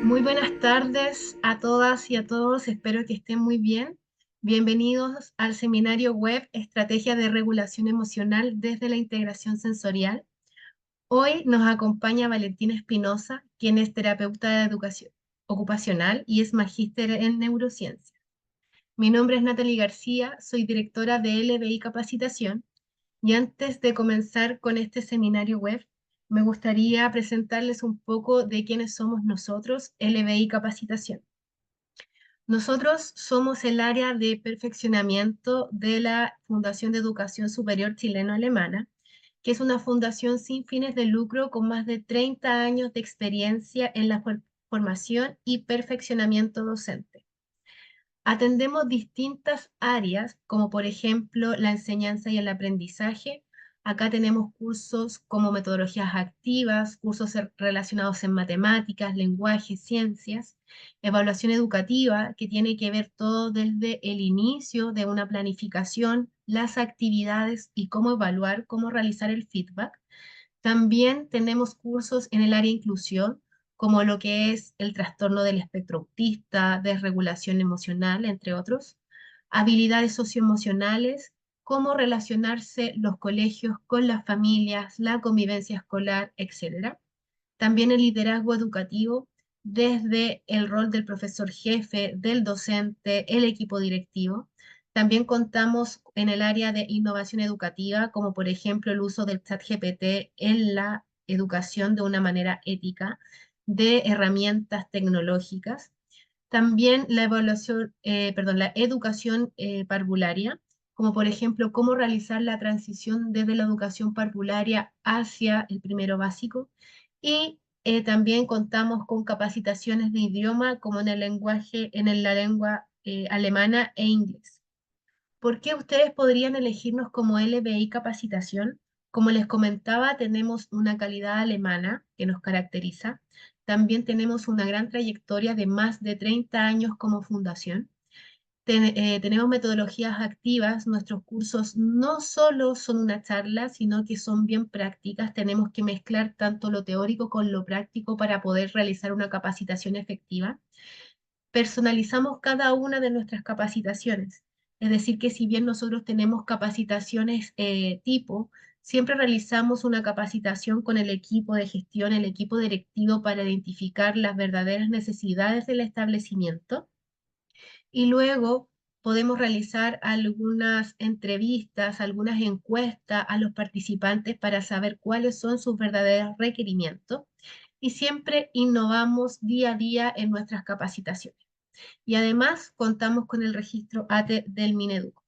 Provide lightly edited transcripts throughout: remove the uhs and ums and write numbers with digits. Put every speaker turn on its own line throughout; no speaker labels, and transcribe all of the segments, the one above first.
Muy buenas tardes a todas y a todos, espero que estén muy bien. Bienvenidos al seminario web Estrategia de Regulación Emocional desde la Integración Sensorial. Hoy nos acompaña Valentina Espinosa, quien es terapeuta de educación ocupacional y es magíster en neurociencia. Mi nombre es Natalie García, soy directora de LBI Capacitación y antes de comenzar con este seminario web, me gustaría presentarles un poco de quiénes somos nosotros, LBI Capacitación. Nosotros somos el área de perfeccionamiento de la Fundación de Educación Superior Chileno-Alemana, que es una fundación sin fines de lucro con más de 30 años de experiencia en la formación y perfeccionamiento docente. Atendemos distintas áreas, como por ejemplo la enseñanza y el aprendizaje. Acá tenemos cursos como metodologías activas, cursos relacionados en matemáticas, lenguaje, ciencias, evaluación educativa, que tiene que ver todo desde el inicio de una planificación, las actividades y cómo evaluar, cómo realizar el feedback. También tenemos cursos en el área de inclusión, como lo que es el trastorno del espectro autista, desregulación emocional, entre otros, habilidades socioemocionales, cómo relacionarse los colegios con las familias, la convivencia escolar, etcétera. También el liderazgo educativo desde el rol del profesor jefe, del docente, el equipo directivo. También contamos en el área de innovación educativa, como por ejemplo el uso del ChatGPT en la educación de una manera ética, de herramientas tecnológicas. También la la educación parvularia, como por ejemplo cómo realizar la transición desde la educación parvularia hacia el primero básico. Y también contamos con capacitaciones de idioma como en el lenguaje, la lengua alemana e inglés. ¿Por qué ustedes podrían elegirnos como LBI Capacitación? Como les comentaba, tenemos una calidad alemana que nos caracteriza. También tenemos una gran trayectoria de más de 30 años como fundación. Tenemos metodologías activas. Nuestros cursos no solo son una charla, sino que son bien prácticas. Tenemos que mezclar tanto lo teórico con lo práctico para poder realizar una capacitación efectiva. Personalizamos cada una de nuestras capacitaciones. Es decir, que si bien nosotros tenemos capacitaciones tipo, siempre realizamos una capacitación con el equipo de gestión, el equipo directivo para identificar las verdaderas necesidades del establecimiento y luego podemos realizar algunas entrevistas, algunas encuestas a los participantes para saber cuáles son sus verdaderos requerimientos y siempre innovamos día a día en nuestras capacitaciones. Y además contamos con el registro ATE del Mineduc.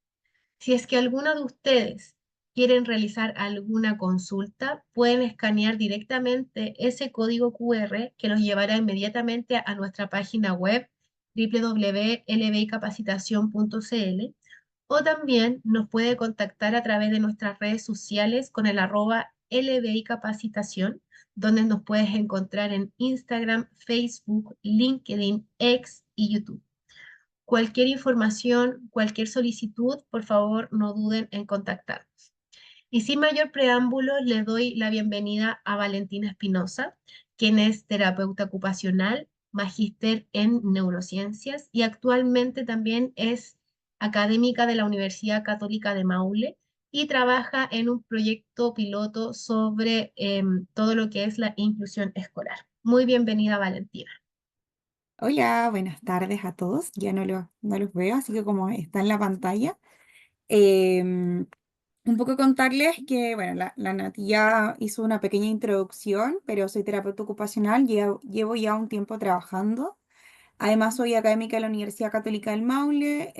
Si es que alguno de ustedes quieren realizar alguna consulta, pueden escanear directamente ese código QR que los llevará inmediatamente a nuestra página web www.lbicapacitacion.cl o también nos puede contactar a través de nuestras redes sociales con el arroba LBI Capacitación, donde nos puedes encontrar en Instagram, Facebook, LinkedIn, X y YouTube. Cualquier información, cualquier solicitud, por favor, no duden en contactarnos. Y sin mayor preámbulo, le doy la bienvenida a Valentina Espinosa, quien es terapeuta ocupacional, magíster en neurociencias y actualmente también es académica de la Universidad Católica de Maule y trabaja en un proyecto piloto sobre todo lo que es la inclusión escolar. Muy bienvenida, Valentina.
Hola, buenas tardes a todos. Ya no los veo, así que como está en la pantalla, un poco contarles que, bueno, la Nati ya hizo una pequeña introducción, pero soy terapeuta ocupacional, llevo ya un tiempo trabajando. Además, soy académica de la Universidad Católica del Maule.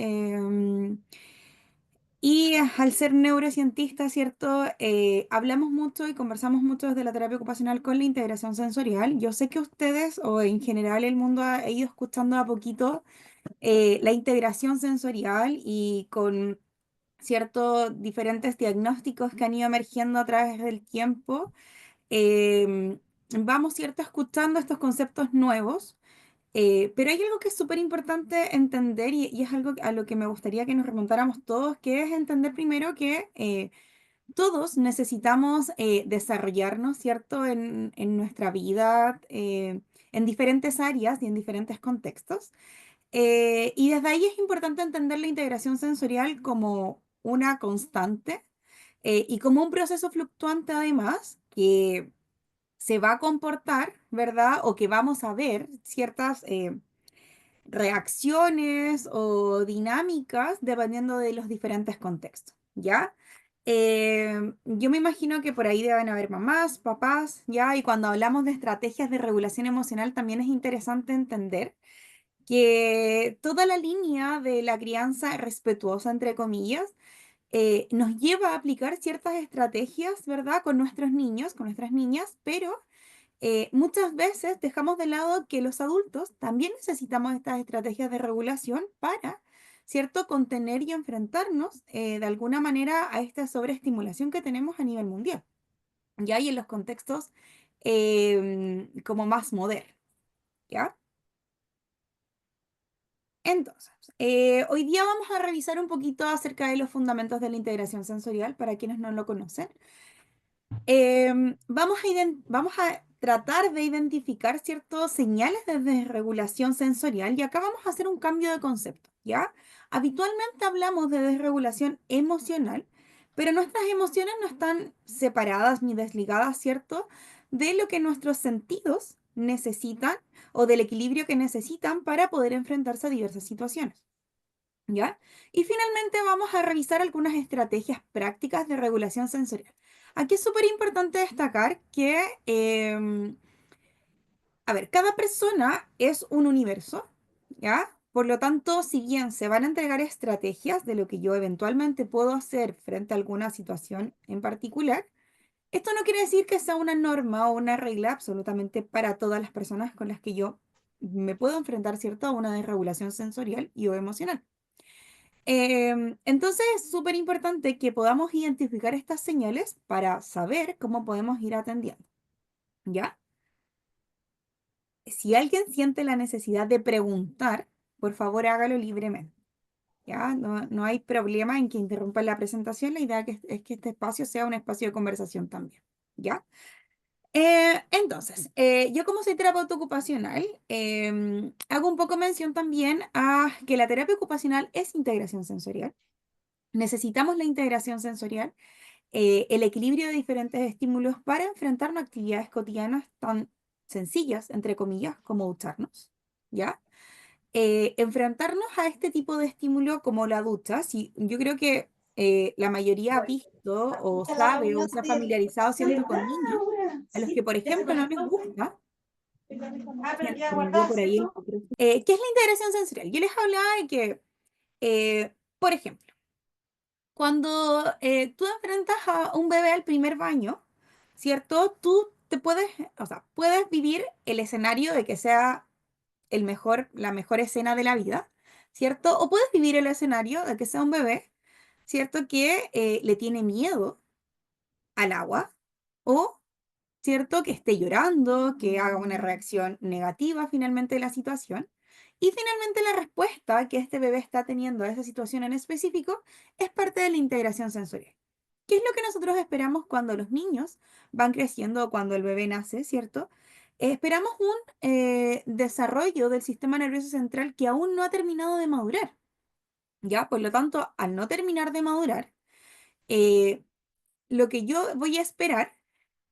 Y al ser neurocientista, ¿cierto? Hablamos mucho y conversamos mucho desde la terapia ocupacional con la integración sensorial. Yo sé que ustedes, o en general el mundo, ha ido escuchando a poquito la integración sensorial y con ciertos diferentes diagnósticos que han ido emergiendo a través del tiempo, em, vamos, ¿cierto?, escuchando estos conceptos nuevos. Pero hay algo que es súper importante entender y es algo a lo que me gustaría que nos remontáramos todos, que es entender primero que todos necesitamos desarrollarnos, ¿cierto? En nuestra vida, en diferentes áreas y en diferentes contextos. Y desde ahí es importante entender la integración sensorial como una constante y como un proceso fluctuante además que se va a comportar, ¿verdad? O que vamos a ver ciertas reacciones o dinámicas dependiendo de los diferentes contextos, ¿ya? Yo me imagino que por ahí deben haber mamás, papás, ¿ya? Y cuando hablamos de estrategias de regulación emocional también es interesante entender que toda la línea de la crianza respetuosa, entre comillas, nos lleva a aplicar ciertas estrategias, ¿verdad? Con nuestros niños, con nuestras niñas, pero muchas veces dejamos de lado que los adultos también necesitamos estas estrategias de regulación para, ¿cierto?, contener y enfrentarnos de alguna manera a esta sobreestimulación que tenemos a nivel mundial, ya y en los contextos como más modernos, ¿ya? Entonces, hoy día vamos a revisar un poquito acerca de los fundamentos de la integración sensorial para quienes no lo conocen. Vamos a tratar de identificar ciertos señales de desregulación sensorial y acá vamos a hacer un cambio de concepto, ¿ya? Habitualmente hablamos de desregulación emocional, pero nuestras emociones no están separadas ni desligadas, ¿cierto? De lo que nuestros sentidos necesitan o del equilibrio que necesitan para poder enfrentarse a diversas situaciones. ¿Ya? Y finalmente vamos a revisar algunas estrategias prácticas de regulación sensorial. Aquí es súper importante destacar que, a ver, cada persona es un universo, ¿ya? Por lo tanto, si bien se van a entregar estrategias de lo que yo eventualmente puedo hacer frente a alguna situación en particular, esto no quiere decir que sea una norma o una regla absolutamente para todas las personas con las que yo me puedo enfrentar, ¿cierto? A una desregulación sensorial y o emocional. Entonces es súper importante que podamos identificar estas señales para saber cómo podemos ir atendiendo, ¿ya? Si alguien siente la necesidad de preguntar, por favor hágalo libremente, ¿ya? No hay problema en que interrumpa la presentación, la idea es que este espacio sea un espacio de conversación también, ¿ya? Entonces, yo como soy terapeuta ocupacional, hago un poco mención también a que la terapia ocupacional es integración sensorial. Necesitamos la integración sensorial, el equilibrio de diferentes estímulos para enfrentarnos a actividades cotidianas tan sencillas, entre comillas, como ducharnos, ¿ya? Enfrentarnos a este tipo de estímulo como la ducha, si, yo creo que la mayoría ha visto o sabe o se ha familiarizado, ¿cierto?, con niños a los que, por ejemplo, no les gusta, se me movió por ahí el micrófono. ¿Qué es la integración sensorial? Yo les hablaba de que, por ejemplo, cuando tú enfrentas a un bebé al primer baño, ¿cierto? Tú te puedes, o sea, puedes vivir el escenario de que sea la mejor escena de la vida, ¿cierto? O puedes vivir el escenario de que sea un bebé, ¿cierto? Que le tiene miedo al agua o, ¿cierto? Que esté llorando, que haga una reacción negativa finalmente de la situación. Y finalmente la respuesta que este bebé está teniendo a esa situación en específico es parte de la integración sensorial. ¿Qué es lo que nosotros esperamos cuando los niños van creciendo o cuando el bebé nace, ¿cierto? Esperamos un desarrollo del sistema nervioso central que aún no ha terminado de madurar, ¿ya? Por lo tanto, al no terminar de madurar, eh, lo que yo voy a esperar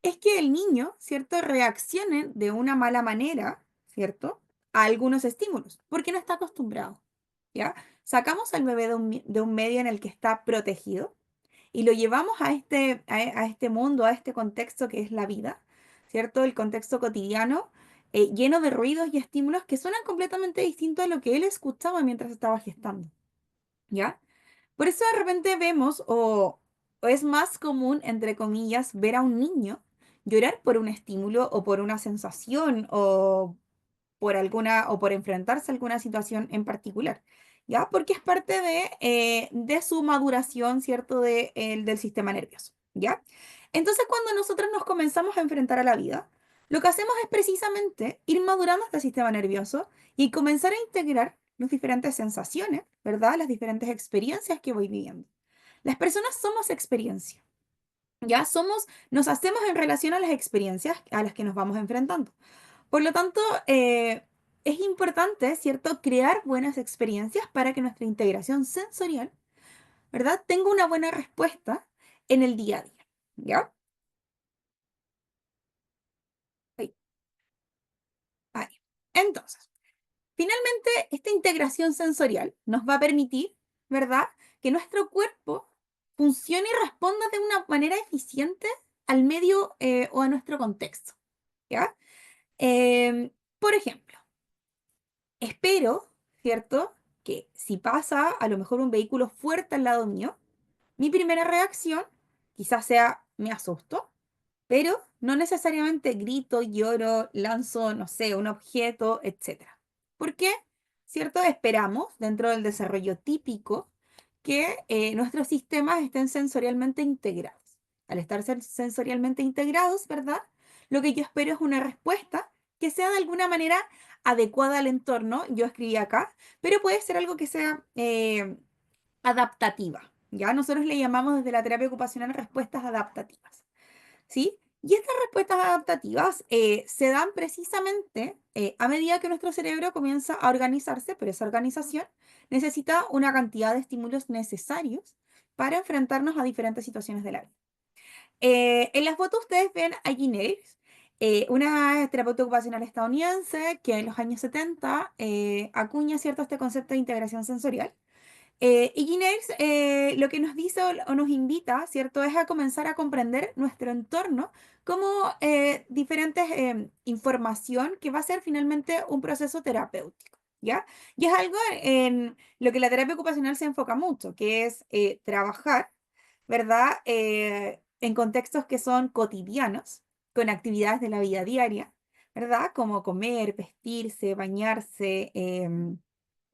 es que el niño, ¿cierto?, reaccione de una mala manera, ¿cierto?, a algunos estímulos, porque no está acostumbrado, ¿ya? Sacamos al bebé de un medio en el que está protegido y lo llevamos a este mundo, a este contexto que es la vida, ¿cierto? El contexto cotidiano, lleno de ruidos y estímulos que suenan completamente distintos a lo que él escuchaba mientras estaba gestando, ¿ya? Por eso de repente vemos, o es más común, entre comillas, ver a un niño llorar por un estímulo o por una sensación o por enfrentarse a alguna situación en particular, ¿ya? Porque es parte de su maduración, ¿cierto? Del sistema nervioso, ¿ya? Entonces, cuando nosotros nos comenzamos a enfrentar a la vida, lo que hacemos es precisamente ir madurando este sistema nervioso y comenzar a integrar las diferentes sensaciones, ¿verdad? Las diferentes experiencias que voy viviendo. Las personas somos experiencia, Ya nos hacemos en relación a las experiencias a las que nos vamos enfrentando. Por lo tanto, es importante, ¿cierto?, crear buenas experiencias para que nuestra integración sensorial, ¿verdad?, tenga una buena respuesta en el día a día. ¿Ya? Ahí, ahí. Entonces, finalmente, esta integración sensorial nos va a permitir, ¿verdad?, que nuestro cuerpo funcione y responda de una manera eficiente al medio o a nuestro contexto. ¿Ya? Por ejemplo, espero, ¿cierto?, que si pasa a lo mejor un vehículo fuerte al lado mío, mi primera reacción quizás sea me asusto, pero no necesariamente grito, lloro, lanzo, no sé, un objeto, etcétera. ¿Por qué? ¿Cierto? Esperamos, dentro del desarrollo típico, que nuestros sistemas estén sensorialmente integrados. Al estar sensorialmente integrados, ¿verdad? Lo que yo espero es una respuesta que sea de alguna manera adecuada al entorno. Yo escribí acá, pero puede ser algo que sea adaptativa. ¿Ya? Nosotros le llamamos desde la terapia ocupacional respuestas adaptativas. ¿Sí? Y estas respuestas adaptativas se dan precisamente a medida que nuestro cerebro comienza a organizarse, pero esa organización necesita una cantidad de estímulos necesarios para enfrentarnos a diferentes situaciones de la vida. En las fotos ustedes ven a Jean Eyre, una terapeuta ocupacional estadounidense que en los años 70 acuña cierto este concepto de integración sensorial. Y Ginex lo que nos dice o nos invita, ¿cierto?, es a comenzar a comprender nuestro entorno como diferentes información que va a ser finalmente un proceso terapéutico, ¿ya? Y es algo en lo que la terapia ocupacional se enfoca mucho, que es trabajar, ¿verdad?, en contextos que son cotidianos, con actividades de la vida diaria, ¿verdad? Como comer, vestirse, bañarse,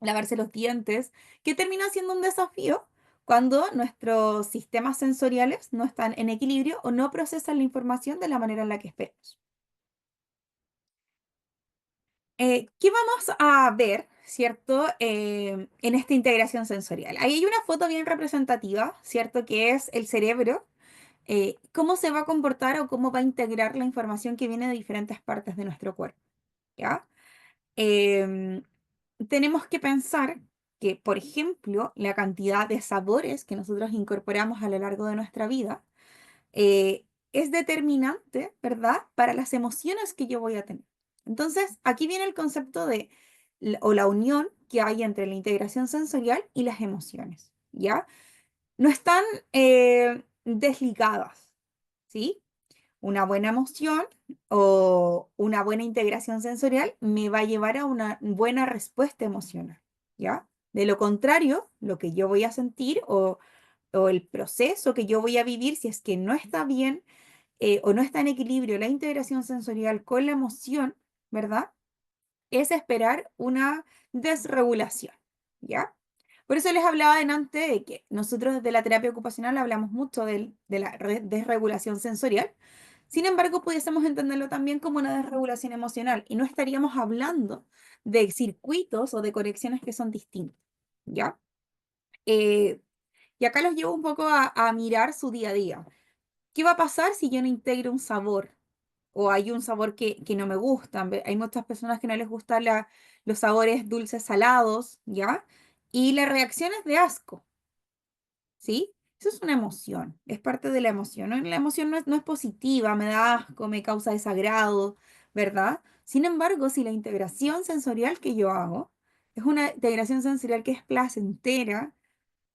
lavarse los dientes, que termina siendo un desafío cuando nuestros sistemas sensoriales no están en equilibrio o no procesan la información de la manera en la que esperamos. ¿Qué vamos a ver, cierto, en esta integración sensorial? Ahí hay una foto bien representativa, cierto, que es el cerebro, cómo se va a comportar o cómo va a integrar la información que viene de diferentes partes de nuestro cuerpo, ¿ya? Em, Tenemos que pensar que, por ejemplo, la cantidad de sabores que nosotros incorporamos a lo largo de nuestra vida es determinante, ¿verdad?, para las emociones que yo voy a tener. Entonces, aquí viene el concepto de, o la unión que hay entre la integración sensorial y las emociones, ¿ya? No están desligadas, ¿sí? Una buena emoción o una buena integración sensorial me va a llevar a una buena respuesta emocional, ¿ya? De lo contrario, lo que yo voy a sentir o el proceso que yo voy a vivir, si es que no está bien o no está en equilibrio la integración sensorial con la emoción, ¿verdad? Es esperar una desregulación, ¿ya? Por eso les hablaba delante de que nosotros desde la terapia ocupacional hablamos mucho de la desregulación sensorial. Sin embargo, pudiésemos entenderlo también como una desregulación emocional y no estaríamos hablando de circuitos o de conexiones que son distintos, ¿ya? Eh, y acá los llevo un poco a mirar su día a día. ¿Qué va a pasar si yo no integro un sabor? O hay un sabor que no me gusta. Hay muchas personas que no les gustan los sabores dulces salados, ¿ya? Y la reacción es de asco, ¿sí? Eso es una emoción, es parte de la emoción, ¿no? La emoción no es positiva, me da asco, me causa desagrado, ¿verdad? Sin embargo, si la integración sensorial que yo hago es una integración sensorial que es placentera,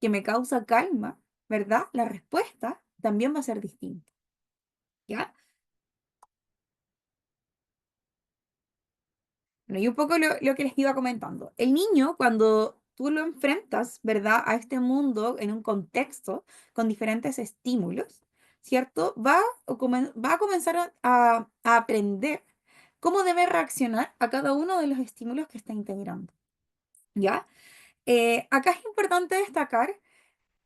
que me causa calma, ¿verdad? La respuesta también va a ser distinta, ¿ya? Bueno, y un poco lo que les iba comentando. El niño, cuando tú lo enfrentas, ¿verdad?, a este mundo en un contexto con diferentes estímulos, ¿cierto? Va a comenzar a aprender cómo debe reaccionar a cada uno de los estímulos que está integrando, ¿ya? Acá es importante destacar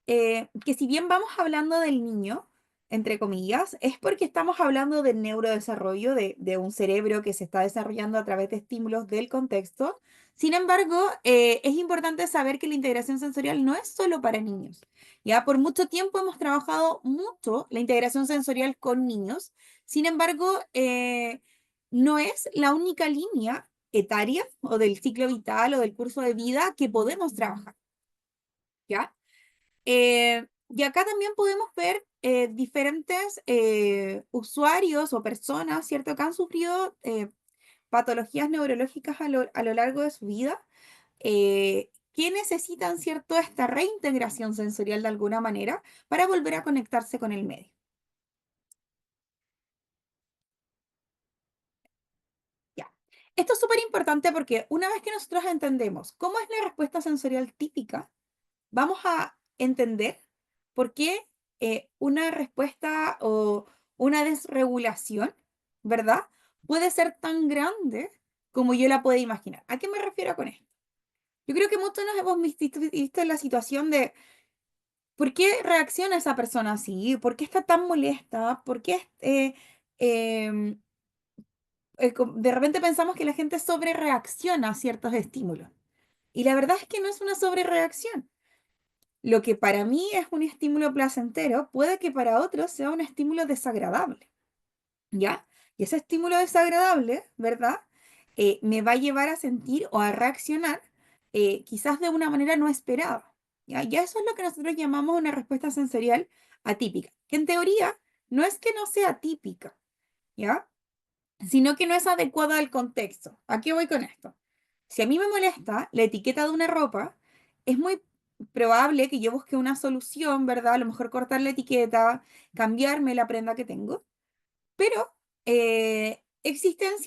que si bien vamos hablando del niño, entre comillas, es porque estamos hablando del neurodesarrollo de un cerebro que se está desarrollando a través de estímulos del contexto. Sin embargo, es importante saber que la integración sensorial no es solo para niños. Ya por mucho tiempo hemos trabajado mucho la integración sensorial con niños, sin embargo, no es la única línea etaria o del ciclo vital o del curso de vida que podemos trabajar, ¿ya? Y acá también podemos ver diferentes usuarios o personas, ¿cierto?, que han sufrido patologías neurológicas a lo largo de su vida, que necesitan, ¿cierto?, esta reintegración sensorial de alguna manera para volver a conectarse con el medio. Ya. Esto es súper importante porque una vez que nosotros entendemos cómo es la respuesta sensorial típica, vamos a entender por qué una respuesta o una desregulación, ¿verdad?, puede ser tan grande como yo la puedo imaginar. ¿A qué me refiero con esto? Yo creo que muchos nos hemos visto en la situación de ¿por qué reacciona esa persona así? ¿Por qué está tan molesta? ¿Por qué em, de repente pensamos que la gente sobrereacciona a ciertos estímulos? Y la verdad es que no es una sobrereacción. Lo que para mí es un estímulo placentero, puede que para otros sea un estímulo desagradable, ¿ya? Y ese estímulo desagradable, ¿verdad? Me va a llevar a sentir o a reaccionar quizás de una manera no esperada, ¿ya? Y eso es lo que nosotros llamamos una respuesta sensorial atípica, que en teoría no es que no sea típica, ¿ya? Sino que no es adecuada al contexto. ¿A qué voy con esto? Si a mí me molesta la etiqueta de una ropa, es muy probable que yo busque una solución, ¿verdad? A lo mejor cortar la etiqueta, cambiarme la prenda que tengo, pero existen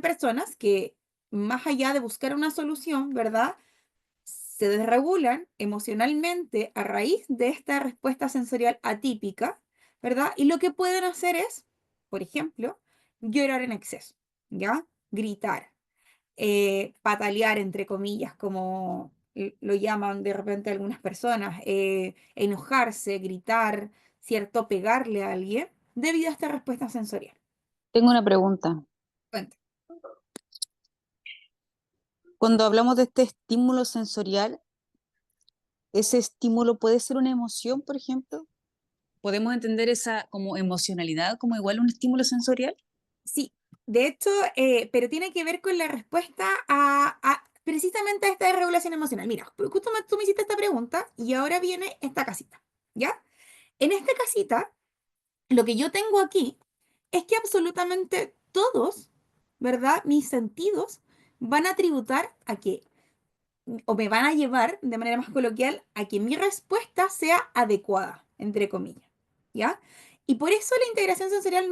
personas que más allá de buscar una solución, ¿verdad? Se desregulan emocionalmente a raíz de esta respuesta sensorial atípica, ¿verdad? Y lo que pueden hacer es, por ejemplo, llorar en exceso, ¿ya? Gritar, patalear, entre comillas, como lo llaman de repente algunas personas, enojarse, gritar, ¿cierto? Pegarle a alguien debido a esta respuesta sensorial.
Tengo una pregunta.
Cuenta.
Cuando hablamos de este estímulo sensorial, ¿ese estímulo puede ser una emoción, por ejemplo? ¿Podemos entender esa como emocionalidad como igual un estímulo sensorial?
Sí, de hecho, pero tiene que ver con la respuesta precisamente a esta desregulación emocional. Mira, justo tú me hiciste esta pregunta y ahora viene esta casita, ¿ya? En esta casita, lo que yo tengo aquí es que absolutamente todos, ¿verdad? Mis sentidos van a tributar a que, o me van a llevar de manera más coloquial, a que mi respuesta sea adecuada, entre comillas, ¿ya? Y por eso la integración sensorial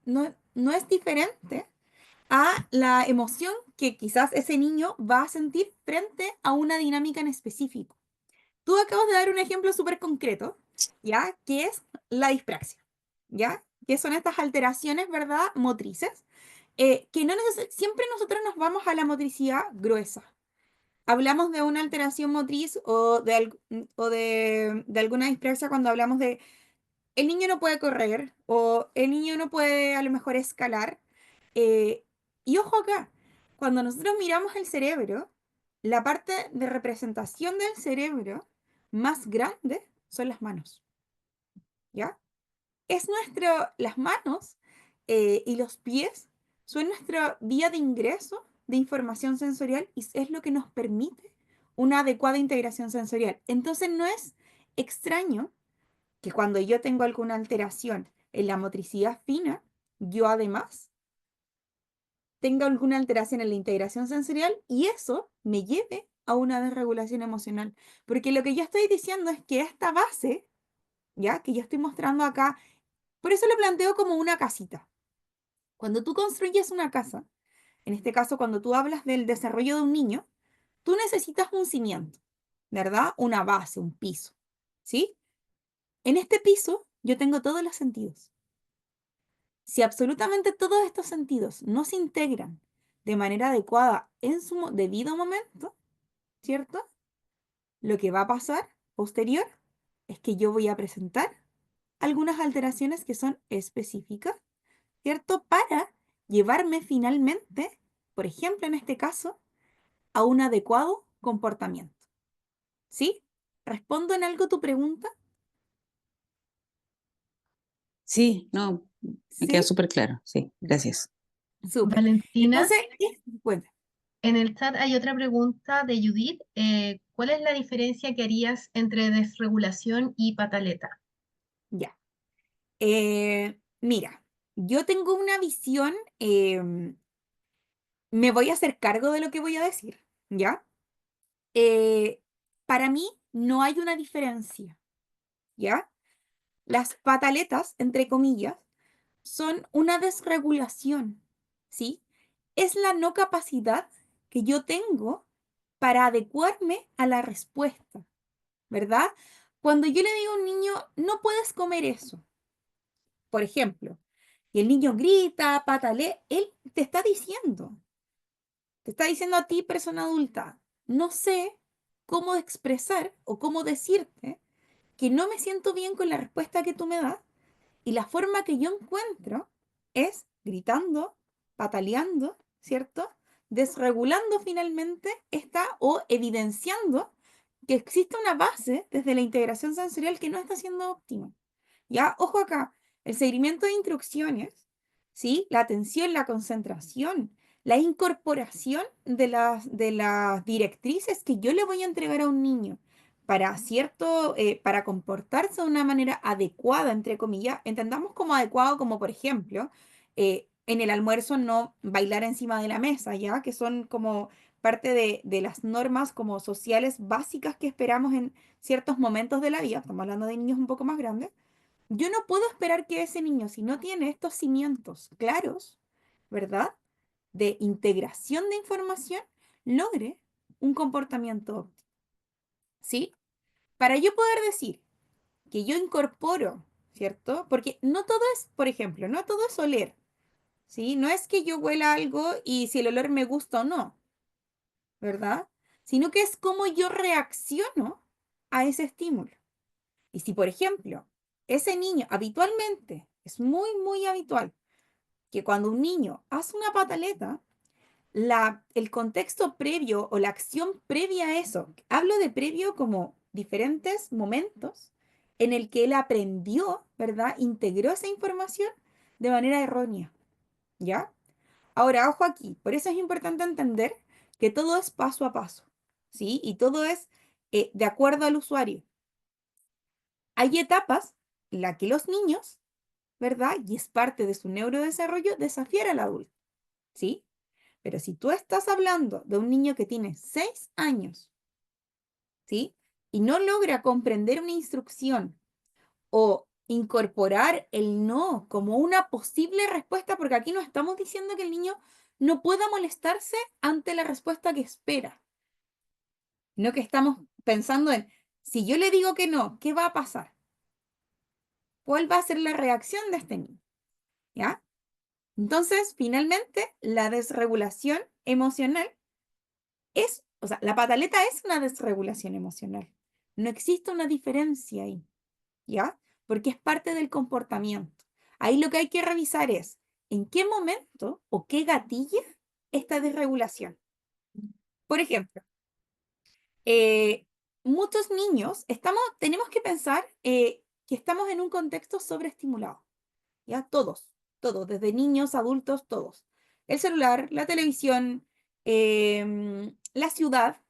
no es diferente a la emoción que quizás ese niño va a sentir frente a una dinámica en específico. Tú acabas de dar un ejemplo súper concreto, ¿ya? Que es la dispraxia, ¿ya? Que son estas alteraciones, ¿verdad? Motrices, que no siempre nosotros nos vamos a la motricidad gruesa. Hablamos de una alteración motriz o de alguna dispraxia cuando hablamos de el niño no puede correr o el niño no puede a lo mejor escalar. eh, y ojo acá, cuando nosotros miramos el cerebro, la parte de representación del cerebro más grande son las manos, ¿ya? Las manos y los pies son nuestra vía de ingreso de información sensorial y es lo que nos permite una adecuada integración sensorial. Entonces no es extraño que cuando yo tengo alguna alteración en la motricidad fina, yo además tenga alguna alteración en la integración sensorial y eso me lleve a una desregulación emocional. Porque lo que yo estoy diciendo es que esta base, ya que yo estoy mostrando acá, por eso lo planteo como una casita. Cuando tú construyes una casa, en este caso cuando tú hablas del desarrollo de un niño, tú necesitas un cimiento, ¿verdad? Una base, un piso, ¿sí? En este piso yo tengo todos los sentidos. Si absolutamente todos estos sentidos no se integran de manera adecuada en su debido momento, ¿cierto? Lo que va a pasar posterior es que yo voy a presentar algunas alteraciones que son específicas, ¿cierto? Para llevarme finalmente, por ejemplo, en este caso, a un adecuado comportamiento. ¿Sí? ¿Respondo en algo tu pregunta?
Sí, no, me queda
¿Sí?
súper claro. Sí,
Ya,
gracias.
súper.
Valentina,
Entonces, bueno,
en el chat hay otra pregunta de Judith. ¿Cuál es la diferencia que harías entre desregulación y pataleta?
ya. Mira, yo tengo una visión, me voy a hacer cargo de lo que voy a decir, ¿ya? Eh, para mí no hay una diferencia, ¿ya? Las pataletas, entre comillas, son una desregulación, ¿sí? Es la no capacidad que yo tengo para adecuarme a la respuesta, ¿verdad? Cuando yo le digo a un niño, no puedes comer eso, por ejemplo, y el niño grita, patalea, él te está diciendo a ti, persona adulta, no sé cómo expresar o cómo decirte que no me siento bien con la respuesta que tú me das. Y la forma que yo encuentro es gritando, pataleando, ¿cierto? Desregulando finalmente esta o evidenciando que existe una base desde la integración sensorial que no está siendo óptima. Ya, ojo acá, el seguimiento de instrucciones, ¿sí? La atención, la concentración, la incorporación de las directrices que yo le voy a entregar a un niño para para comportarse de una manera adecuada, entre comillas, entendamos como adecuado, como por ejemplo, en el almuerzo no bailar encima de la mesa, ¿ya? Que son como parte de las normas como sociales básicas que esperamos en ciertos momentos de la vida, estamos hablando de niños un poco más grandes. Yo no puedo esperar que ese niño, si no tiene estos cimientos claros, ¿verdad? De integración de información, logre un comportamiento óptimo, ¿sí? Para yo poder decir que yo incorporo, ¿cierto? Porque no todo es, por ejemplo, no todo es oler, ¿sí? No es que yo huela algo y si el olor me gusta o no, ¿verdad? Sino que es cómo yo reacciono a ese estímulo. Y si, por ejemplo, ese niño habitualmente, es muy, muy habitual, que cuando un niño hace una pataleta, el contexto previo o la acción previa a eso, hablo de previo como diferentes momentos en el que él aprendió, ¿verdad? Integró esa información de manera errónea, ¿ya? Ahora, ojo aquí, por eso es importante entender que todo es paso a paso, ¿sí? Y todo es de acuerdo al usuario. Hay etapas en las que los niños, ¿verdad? Y es parte de su neurodesarrollo desafiar al adulto, ¿sí? Pero si tú estás hablando de un niño que tiene 6 años, ¿sí? Y no logra comprender una instrucción o incorporar el no como una posible respuesta, porque aquí no estamos diciendo que el niño no pueda molestarse ante la respuesta que espera, no que estamos pensando en, si yo le digo que no, ¿qué va a pasar? ¿Cuál va a ser la reacción de este niño? ¿Ya? Entonces, finalmente, la desregulación emocional o sea, la pataleta es una desregulación emocional. No existe una diferencia ahí, ¿ya? Porque es parte del comportamiento. Ahí lo que hay que revisar es en qué momento o qué gatilla esta desregulación. Por ejemplo, eh, muchos niños tenemos que pensar que estamos en un contexto sobreestimulado. ¿Ya? Todos, desde niños, adultos, todos. El celular, la televisión, la ciudad,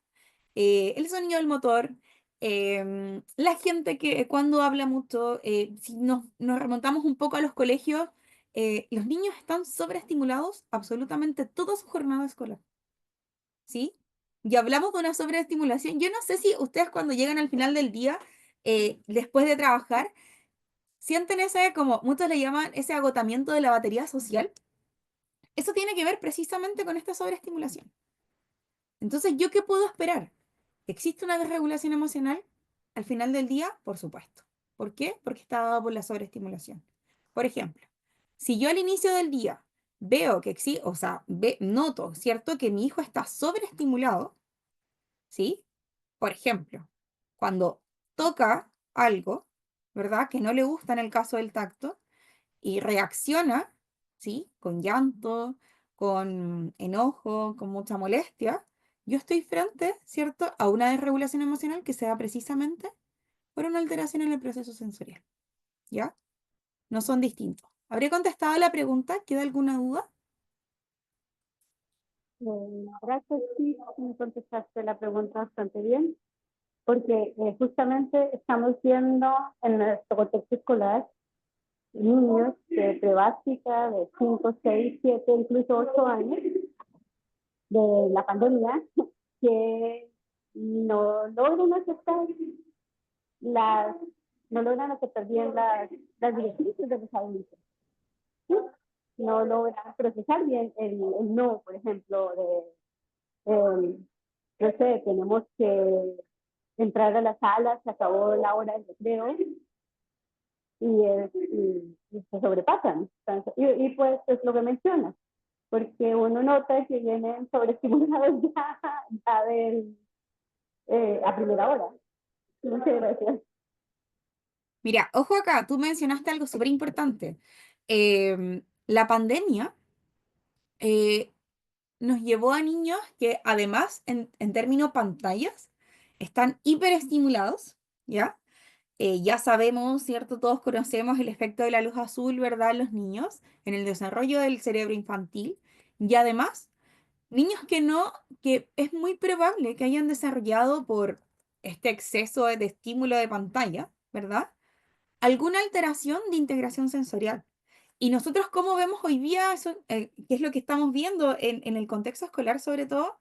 el sonido del motor, la gente que cuando habla mucho, si nos remontamos un poco a los colegios, los niños están sobreestimulados absolutamente toda su jornada escolar, ¿sí? Y hablamos de una sobreestimulación. Yo no sé si ustedes cuando llegan al final del día, después de trabajar, sienten ese, como muchos le llaman, ese agotamiento de la batería social. Eso tiene que ver precisamente con esta sobreestimulación. Entonces, ¿yo qué puedo esperar? ¿Existe una desregulación emocional al final del día? Por supuesto. ¿Por qué? Porque está dado por la sobreestimulación. Por ejemplo, si yo al inicio del día veo que existe, o sea, noto, ¿cierto? Que mi hijo está sobreestimulado, ¿sí? Por ejemplo, cuando toca algo, ¿verdad? Que no le gusta en el caso del tacto, y reacciona, ¿sí? Con llanto, con enojo, con mucha molestia, yo estoy frente, ¿cierto?, a una desregulación emocional que se da precisamente por una alteración en el proceso sensorial, ¿ya? No son distintos. ¿Habré contestado la pregunta? ¿Queda alguna duda?
La verdad que sí, me contestaste la pregunta bastante bien, porque justamente estamos viendo en nuestro contexto escolar niños de prebásica de 5, 6, 7, incluso 8 años de la pandemia que no logran aceptar las, no logran aceptar bien las directrices de los adultos. ¿Sí? No logran procesar bien el no, por ejemplo, no sé, tenemos que entrar a la sala, se acabó la hora del recreo y se sobrepasan. Y pues es lo que mencionas, porque uno nota que vienen sobreestimulados ya a primera hora. Muchas gracias.
Mira, ojo acá, tú mencionaste algo súper importante. La pandemia eh, nos llevó a niños que además, en términos pantallas, están hiperestimulados, ¿ya? Ya sabemos, ¿cierto? Todos conocemos el efecto de la luz azul, ¿verdad? En los niños, en el desarrollo del cerebro infantil. Y además, niños que es muy probable que hayan desarrollado por este exceso de estímulo de pantalla, ¿verdad? Alguna alteración de integración sensorial. Y nosotros, ¿cómo vemos hoy día eso? ¿Qué es lo que estamos viendo en el contexto escolar sobre todo?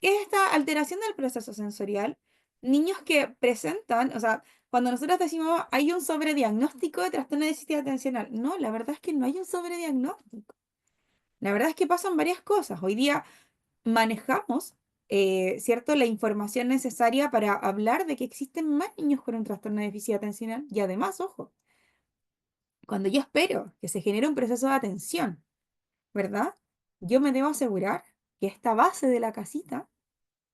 Es esta alteración del proceso sensorial. Niños que presentan, o sea, cuando nosotros decimos hay un sobrediagnóstico de trastorno de déficit atencional, no, la verdad es que no hay un sobrediagnóstico. La verdad es que pasan varias cosas. Hoy día manejamos, ¿cierto?, la información necesaria para hablar de que existen más niños con un trastorno de déficit atencional y además, ojo, cuando yo espero que se genere un proceso de atención, ¿verdad? Yo me debo asegurar que esta base de la casita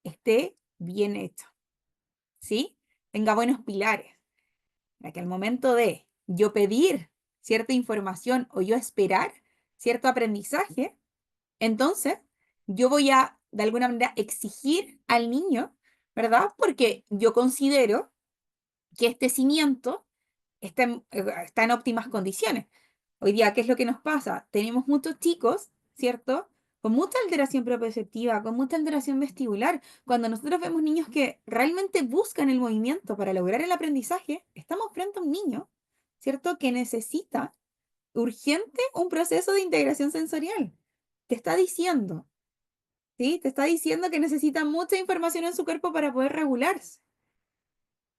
esté bien hecha, ¿sí? Tenga buenos pilares, para que al momento de yo pedir cierta información o yo esperar cierto aprendizaje, entonces yo voy a, de alguna manera, exigir al niño, ¿verdad? Porque yo considero que este cimiento está en óptimas condiciones. Hoy día, ¿qué es lo que nos pasa? Tenemos muchos chicos, ¿cierto? Con mucha alteración propioceptiva, con mucha alteración vestibular. Cuando nosotros vemos niños que realmente buscan el movimiento para lograr el aprendizaje, estamos frente a un niño, ¿cierto? Que necesita urgente un proceso de integración sensorial. Te está diciendo, ¿sí? Te está diciendo que necesita mucha información en su cuerpo para poder regularse.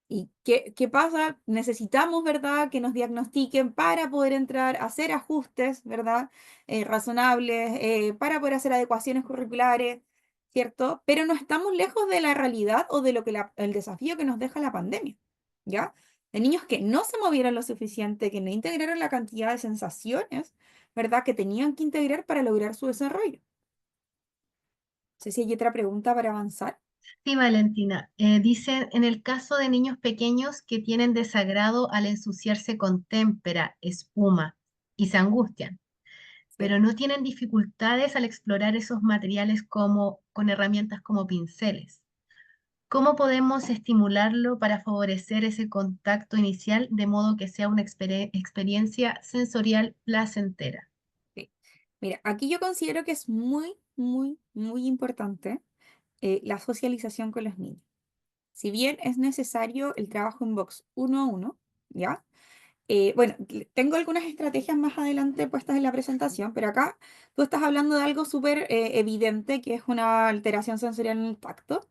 ¿Y qué pasa? Necesitamos, ¿verdad?, que nos diagnostiquen para poder entrar a hacer ajustes, ¿verdad?, razonables, para poder hacer adecuaciones curriculares, ¿cierto? Pero no estamos lejos de la realidad o de lo que el desafío que nos deja la pandemia, ¿ya? De niños que no se movieron lo suficiente, que no integraron la cantidad de sensaciones, ¿verdad?, que tenían que integrar para lograr su desarrollo. No sé si hay otra pregunta para avanzar.
Sí, Valentina. Dice, en el caso de niños pequeños que tienen desagrado al ensuciarse con témpera, espuma y se angustian,
Sí.
pero no tienen dificultades al explorar esos materiales como con herramientas como pinceles. ¿Cómo podemos estimularlo para favorecer ese contacto inicial de modo que sea una experiencia sensorial placentera?
Sí. Mira, aquí yo considero que es muy, muy, muy importante la socialización con los niños. Si bien es necesario el trabajo en box uno a uno, ¿ya? Bueno, tengo algunas estrategias más adelante puestas en la presentación, pero acá tú estás hablando de algo súper evidente, que es una alteración sensorial en el tacto,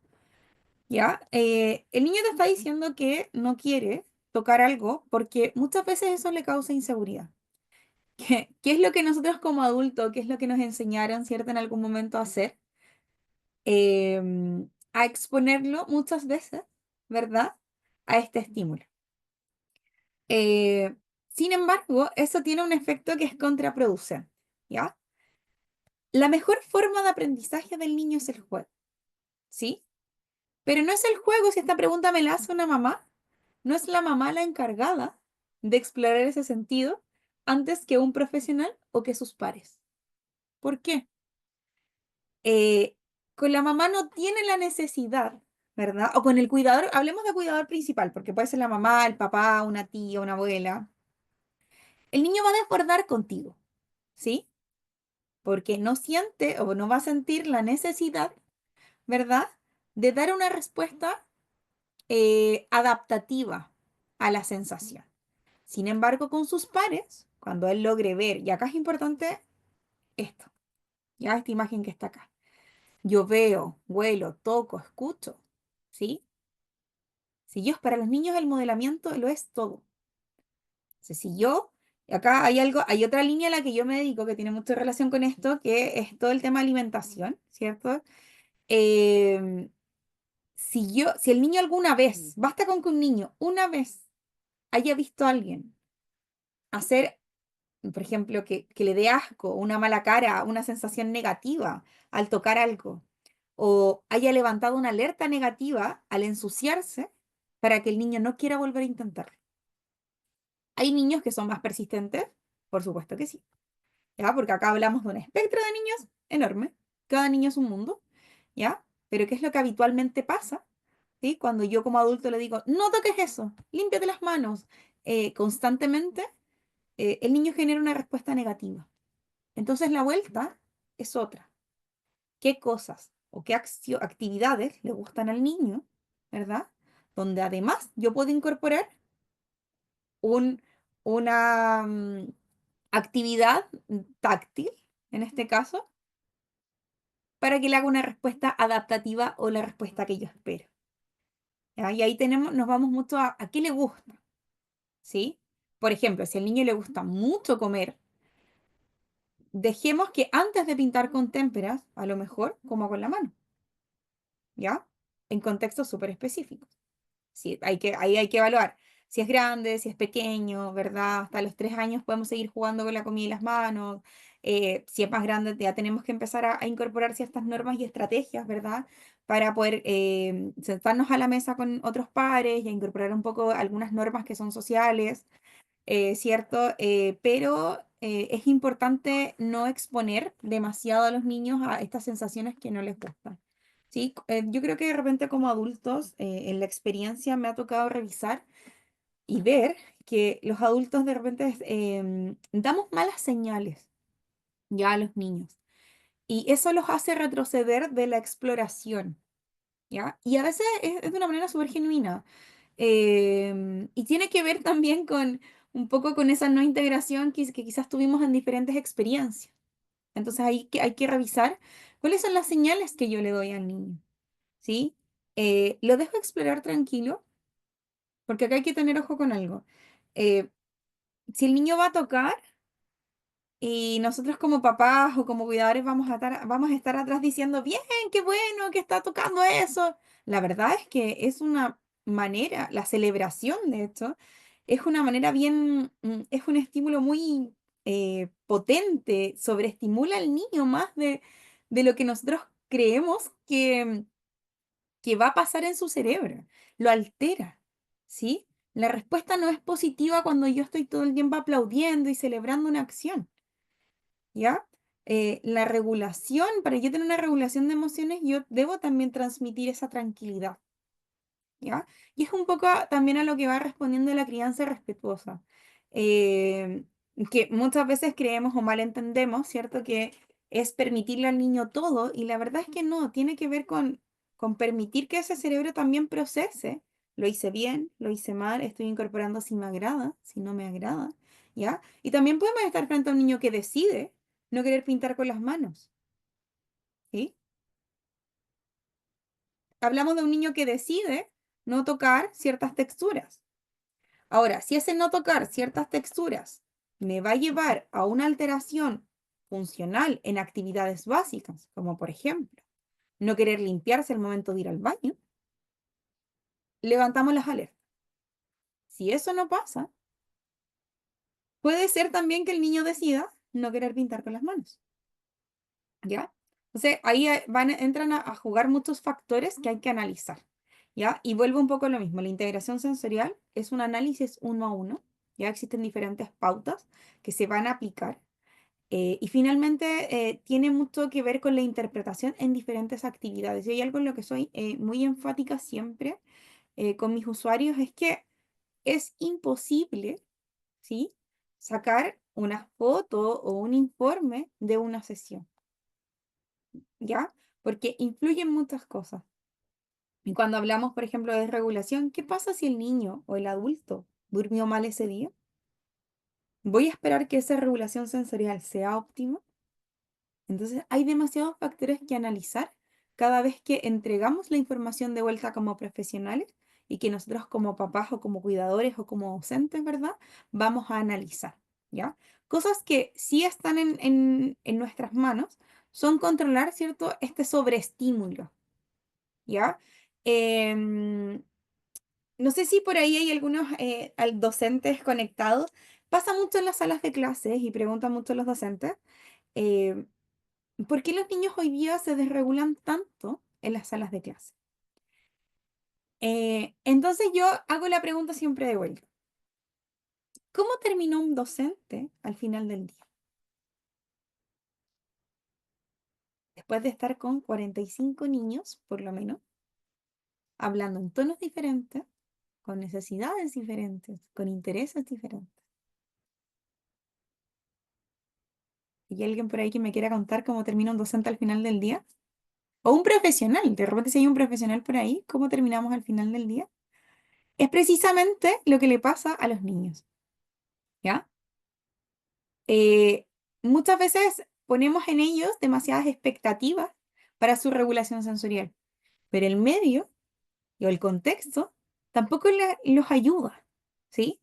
¿ya? El niño te está diciendo que no quiere tocar algo porque muchas veces eso le causa inseguridad. ¿Qué es lo que nosotros como adultos, qué es lo que nos enseñaron, ¿cierto?, en algún momento a hacer? A exponerlo muchas veces, ¿verdad?, a este estímulo. Eh, Sin embargo, eso tiene un efecto que es contraproducente, ¿ya? La mejor forma de aprendizaje del niño es el juego, ¿sí? Pero no es el juego, si esta pregunta me la hace una mamá, no es la mamá la encargada de explorar ese sentido antes que un profesional o que sus pares. ¿Por qué? Eh, con la mamá no tiene la necesidad, ¿verdad? O con el cuidador, hablemos de cuidador principal, porque puede ser la mamá, el papá, una tía, una abuela. El niño va a desbordar contigo, ¿sí? Porque no siente o no va a sentir la necesidad, ¿verdad? De dar una respuesta adaptativa a la sensación. Sin embargo, con sus pares, cuando él logre ver, y acá es importante esto, ya esta imagen que está acá. Yo veo, huelo, toco, escucho, ¿sí? Si yo, para los niños el modelamiento lo es todo. Entonces, si yo, acá hay algo, hay otra línea a la que yo me dedico que tiene mucha relación con esto, que es todo el tema alimentación, ¿cierto? Em, si el niño alguna vez, basta con que un niño una vez haya visto a alguien hacer, por ejemplo, que le dé asco, una mala cara, una sensación negativa al tocar algo, o haya levantado una alerta negativa al ensuciarse, para que el niño no quiera volver a intentarlo. ¿Hay niños que son más persistentes? Por supuesto que sí, ¿ya? Porque acá hablamos de un espectro de niños enorme, cada niño es un mundo, ¿ya? Pero ¿qué es lo que habitualmente pasa? ¿Sí? Cuando yo como adulto le digo, no toques eso, límpiate las manos, constantemente, el niño genera una respuesta negativa. Entonces la vuelta es otra. ¿Qué cosas o qué actividades le gustan al niño, ¿verdad? Donde además yo puedo incorporar un, una actividad táctil, en este caso, para que le haga una respuesta adaptativa o la respuesta que yo espero. ¿Ya? Y ahí nos vamos mucho a qué le gusta, ¿sí? Por ejemplo, si al niño le gusta mucho comer, dejemos que antes de pintar con témperas, a lo mejor coma con la mano, ¿ya? En contextos súper específicos. Sí, ahí hay que evaluar si es grande, si es pequeño, ¿verdad? Hasta los 3 años podemos seguir jugando con la comida y las manos. Si es más grande, ya tenemos que empezar a incorporar ciertas normas y estrategias, ¿verdad? Para poder sentarnos a la mesa con otros pares y a incorporar un poco algunas normas que son sociales, ¿cierto? Pero es importante no exponer demasiado a los niños a estas sensaciones que no les gustan. Sí, yo creo que de repente como adultos, en la experiencia me ha tocado revisar y ver que los adultos de repente damos malas señales ya a los niños y eso los hace retroceder de la exploración, ¿ya? Y a veces es de una manera súper genuina. Y tiene que ver también con un poco con esa no integración que quizás tuvimos en diferentes experiencias. Entonces hay que revisar cuáles son las señales que yo le doy al niño, ¿sí? Lo dejo explorar tranquilo, porque acá hay que tener ojo con algo. Eh, si el niño va a tocar y nosotros como papás o como cuidadores vamos a estar atrás diciendo, bien, qué bueno que está tocando eso. La verdad es que es una manera, la celebración de esto, es una manera bien, es un estímulo muy potente, sobreestimula al niño más de lo que nosotros creemos que va a pasar en su cerebro, lo altera, ¿sí? La respuesta no es positiva cuando yo estoy todo el tiempo aplaudiendo y celebrando una acción, ¿ya? La regulación, para yo tener una regulación de emociones, yo debo también transmitir esa tranquilidad, ¿ya? Y es un poco también a lo que va respondiendo la crianza respetuosa, eh, que muchas veces creemos o malentendemos, ¿cierto? Que es permitirle al niño todo y la verdad es que no, tiene que ver con permitir que ese cerebro también procese. Lo hice bien, lo hice mal, estoy incorporando si me agrada, si no me agrada, ¿ya? Y también podemos estar frente a un niño que decide no querer pintar con las manos, ¿sí? Hablamos de un niño que decide no tocar ciertas texturas. Ahora, si ese no tocar ciertas texturas me va a llevar a una alteración funcional en actividades básicas, como por ejemplo, no querer limpiarse al momento de ir al baño, levantamos las alertas. Si eso no pasa, puede ser también que el niño decida no querer pintar con las manos, ¿ya? Entonces, ahí entran a jugar muchos factores que hay que analizar, ¿ya? Y vuelvo un poco a lo mismo, la integración sensorial es un análisis uno a uno, ya existen diferentes pautas que se van a aplicar. Y finalmente tiene mucho que ver con la interpretación en diferentes actividades. Y hay algo en lo que soy muy enfática siempre con mis usuarios, es que es imposible, ¿sí?, sacar una foto o un informe de una sesión, ¿ya? Porque influyen muchas cosas. Y cuando hablamos, por ejemplo, de regulación, ¿qué pasa si el niño o el adulto durmió mal ese día? ¿Voy a esperar que esa regulación sensorial sea óptima? Entonces, hay demasiados factores que analizar cada vez que entregamos la información de vuelta como profesionales y que nosotros como papás o como cuidadores o como docentes, ¿verdad? Vamos a analizar, ¿ya? Cosas que sí están en nuestras manos son controlar, ¿cierto?, este sobreestímulo, ¿ya? Em, no sé si por ahí hay algunos docentes conectados. Pasa mucho en las salas de clases y preguntan mucho los docentes. eh, ¿Por qué los niños hoy día se desregulan tanto en las salas de clase? Entonces yo hago la pregunta siempre de vuelta. ¿Cómo terminó un docente al final del día? Después de estar con 45 niños, por lo menos, hablando en tonos diferentes, con necesidades diferentes, con intereses diferentes. ¿Y hay alguien por ahí que me quiera contar cómo termina un docente al final del día? O un profesional, de repente si hay un profesional por ahí, ¿cómo terminamos al final del día? Es precisamente lo que le pasa a los niños, ¿ya? Muchas veces ponemos en ellos demasiadas expectativas para su regulación sensorial, pero el medio o el contexto tampoco los ayuda, ¿sí?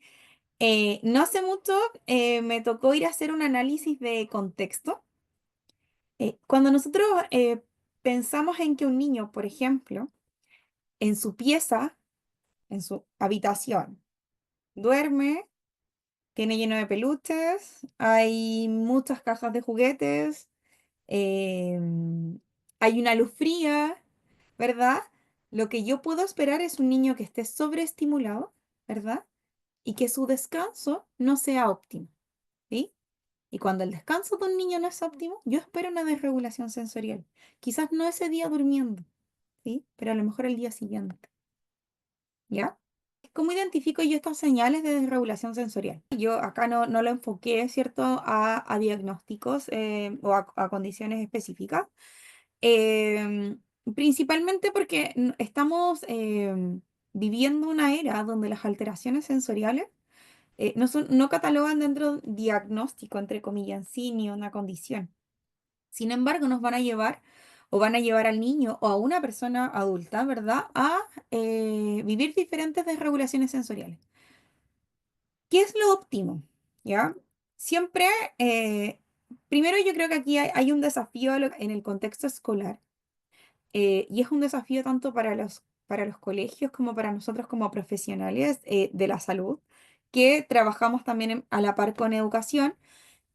No hace mucho me tocó ir a hacer un análisis de contexto. Cuando nosotros pensamos en que un niño, por ejemplo, en su pieza, en su habitación, duerme, tiene lleno de peluches, hay muchas cajas de juguetes, em, hay una luz fría, ¿verdad? Lo que yo puedo esperar es un niño que esté sobreestimulado, ¿verdad? Y que su descanso no sea óptimo, ¿sí? Y cuando el descanso de un niño no es óptimo, yo espero una desregulación sensorial. Quizás no ese día durmiendo, ¿sí? Pero a lo mejor el día siguiente, ¿ya? ¿Cómo identifico yo estas señales de desregulación sensorial? Yo acá no lo enfoqué, ¿cierto?, a diagnósticos o a condiciones específicas. Em, Principalmente porque estamos viviendo una era donde las alteraciones sensoriales no catalogan dentro de diagnóstico, entre comillas, en sí, ni una condición. Sin embargo, nos van a llevar o van a llevar al niño o a una persona adulta, ¿verdad?, a vivir diferentes desregulaciones sensoriales. ¿Qué es lo óptimo? ¿Ya? Siempre, eh, primero yo creo que aquí hay un desafío en el contexto escolar. Y es un desafío tanto para los colegios como para nosotros como profesionales de la salud, que trabajamos también a la par con educación,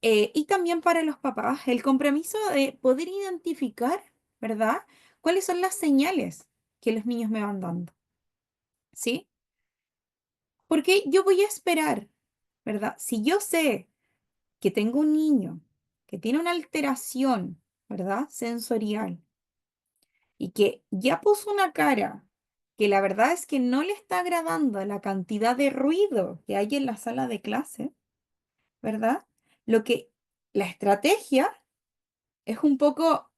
y también para los papás, el compromiso de poder identificar, ¿verdad?, cuáles son las señales que los niños me van dando, ¿sí? Porque yo voy a esperar, ¿verdad? Si yo sé que tengo un niño que tiene una alteración, ¿verdad?, sensorial, y que ya puso una cara que la verdad es que no le está agradando la cantidad de ruido que hay en la sala de clase, ¿verdad? La estrategia es un poco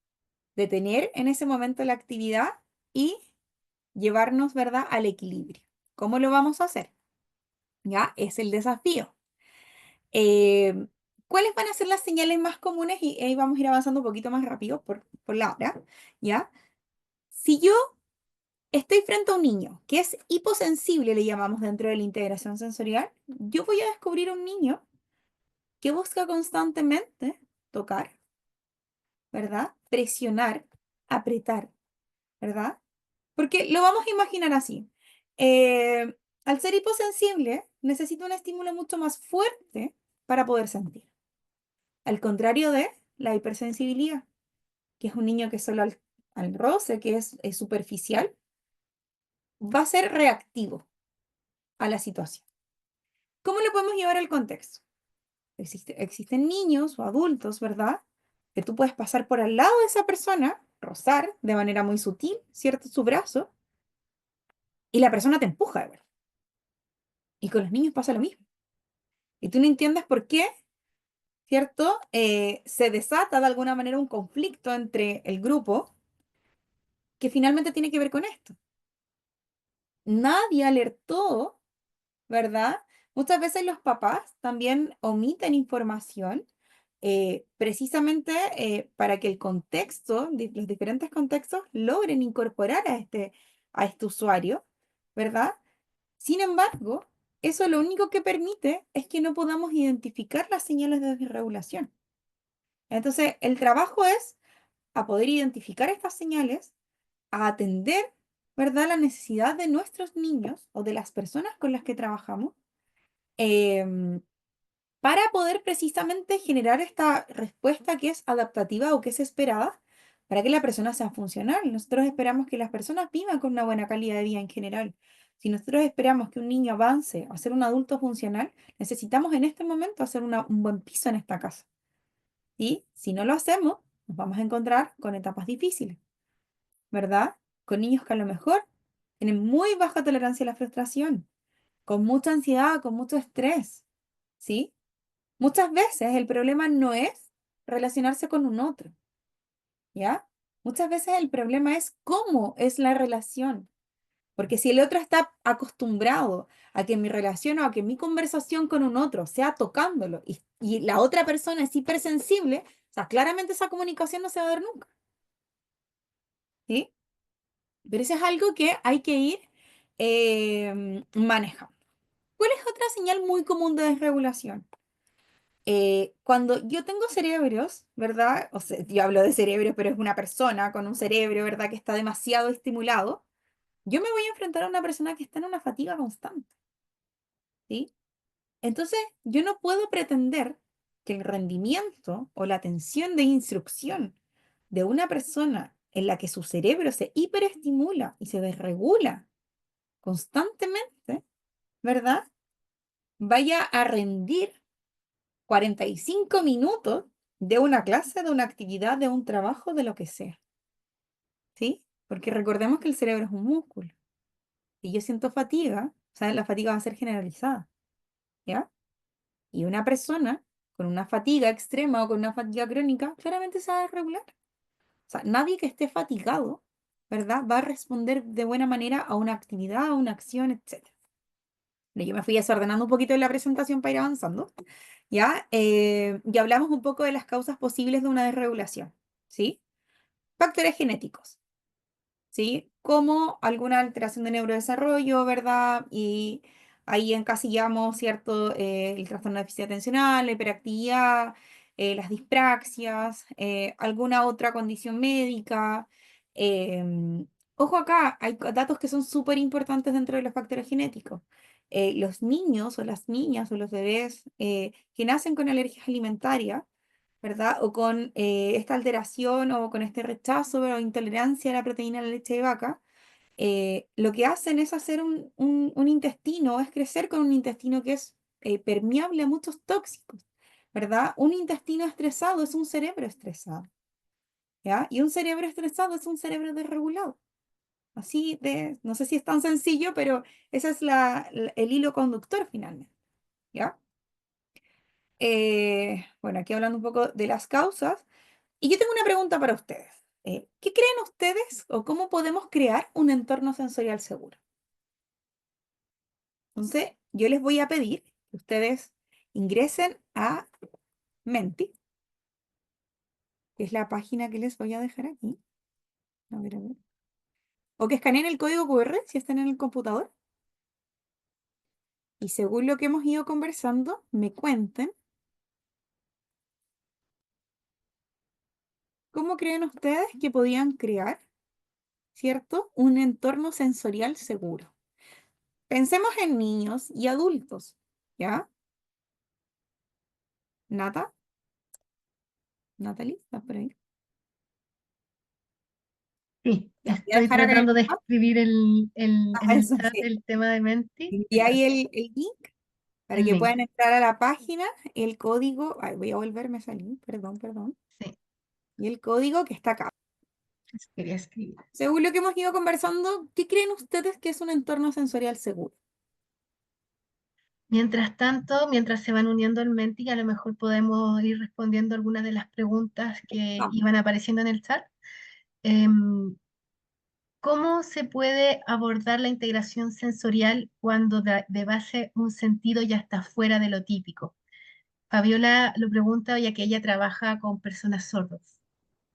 detener en ese momento la actividad y llevarnos, ¿verdad?, al equilibrio. ¿Cómo lo vamos a hacer? Ya es el desafío. Eh, ¿Cuáles van a ser las señales más comunes? Y ahí vamos a ir avanzando un poquito más rápido por la hora, ¿ya? Si yo estoy frente a un niño que es hiposensible, le llamamos dentro de la integración sensorial, yo voy a descubrir un niño que busca constantemente tocar, ¿verdad? Presionar, apretar, ¿verdad? Porque lo vamos a imaginar así. Al ser hiposensible, necesita un estímulo mucho más fuerte para poder sentir. Al contrario de la hipersensibilidad, que es un niño que solo al roce, que es superficial, va a ser reactivo a la situación. ¿Cómo lo podemos llevar al contexto? Existen niños o adultos, ¿verdad? Que tú puedes pasar por al lado de esa persona, rozar de manera muy sutil, ¿cierto? Su brazo, y la persona te empuja de verdad. Y con los niños pasa lo mismo. Y tú no entiendes por qué, ¿cierto? Se desata de alguna manera un conflicto entre el grupo que finalmente tiene que ver con esto. Nadie alertó, ¿verdad? Muchas veces los papás también omiten información precisamente para que el contexto, los diferentes contextos, logren incorporar a este usuario, ¿verdad? Sin embargo, eso lo único que permite es que no podamos identificar las señales de desregulación. Entonces, el trabajo es a poder identificar estas señales, a atender, ¿verdad?, la necesidad de nuestros niños o de las personas con las que trabajamos, em, para poder precisamente generar esta respuesta que es adaptativa o que es esperada para que la persona sea funcional. Nosotros esperamos que las personas vivan con una buena calidad de vida en general. Si nosotros esperamos que un niño avance a ser un adulto funcional, necesitamos en este momento hacer un buen piso en esta casa. Y si no lo hacemos, nos vamos a encontrar con etapas difíciles, ¿verdad? Con niños que a lo mejor tienen muy baja tolerancia a la frustración, con mucha ansiedad, con mucho estrés, ¿sí? Muchas veces el problema no es relacionarse con un otro, ¿ya? Muchas veces el problema es cómo es la relación. Porque si el otro está acostumbrado a que mi relación o a que mi conversación con un otro sea tocándolo y la otra persona es hipersensible, o sea, claramente esa comunicación no se va a dar nunca, ¿sí? Pero eso es algo que hay que ir manejando. ¿Cuál es otra señal muy común de desregulación? Cuando yo tengo cerebros, ¿verdad? O sea, yo hablo de cerebros, pero es una persona con un cerebro, ¿verdad? Que está demasiado estimulado. Yo me voy a enfrentar a una persona que está en una fatiga constante, ¿sí? Entonces, yo no puedo pretender que el rendimiento o la atención de instrucción de una persona en la que su cerebro se hiperestimula y se desregula constantemente, ¿verdad? Vaya a rendir 45 minutos de una clase, de una actividad, de un trabajo, de lo que sea, ¿sí? Porque recordemos que el cerebro es un músculo. Si yo siento fatiga, o sea, la fatiga va a ser generalizada, ¿ya? Y una persona con una fatiga extrema o con una fatiga crónica, claramente se va a desregular. O sea, nadie que esté fatigado, ¿verdad? Va a responder de buena manera a una actividad, a una acción, etc. Yo me fui desordenando un poquito en la presentación para ir avanzando, ¿ya? Y hablamos un poco de las causas posibles de una desregulación, ¿sí? Factores genéticos, ¿sí? Como alguna alteración de neurodesarrollo, ¿verdad? Y ahí encasillamos, ¿cierto? El trastorno de déficit atencional, la hiperactividad, las dispraxias, alguna otra condición médica. em, Ojo acá, hay datos que son súper importantes dentro de los factores genéticos. Los niños o las niñas o los bebés que nacen con alergias alimentarias, ¿verdad? O con esta alteración o con este rechazo o intolerancia a la proteína de la leche de vaca, lo que hacen es hacer un intestino, es crecer con un intestino que es permeable a muchos tóxicos, ¿verdad? Un intestino estresado es un cerebro estresado, ¿ya? Y un cerebro estresado es un cerebro desregulado. Así de, no sé si es tan sencillo, pero ese es el hilo conductor finalmente, ¿ya? Bueno, aquí hablando un poco de las causas. Y yo tengo una pregunta para ustedes. ¿Qué creen ustedes o cómo podemos crear un entorno sensorial seguro? Entonces, yo les voy a pedir que ustedes ingresen a Menti, que es la página que les voy a dejar aquí. A ver, a ver. O que escaneen el código QR si están en el computador. Y según lo que hemos ido conversando, me cuenten cómo creen ustedes que podían crear, ¿cierto? Un entorno sensorial seguro. Pensemos en niños y adultos, ¿ya? ¿Nata? ¿Natalie? ¿Estás por ahí?
Sí,
Ya, voy a
estoy
dejar acá en el
tratando de
chat.
escribir en el
Eso
chat
sí.
el tema de Menti.
Y ahí el link. para
el
que
link.
puedan entrar a la página, el código, ay, voy a volverme a salir, perdón,
Sí,
y el código que está acá.
eso quería escribir.
Según lo que hemos ido conversando, ¿qué creen ustedes que es un entorno sensorial seguro?
Mientras tanto, mientras se van uniendo el Menti, a lo mejor podemos ir respondiendo algunas de las preguntas que
Vamos.
iban apareciendo en el chat. Em, ¿Cómo se puede abordar la integración sensorial cuando de base un sentido ya está fuera de lo típico? Fabiola lo pregunta ya que ella trabaja con personas sordas.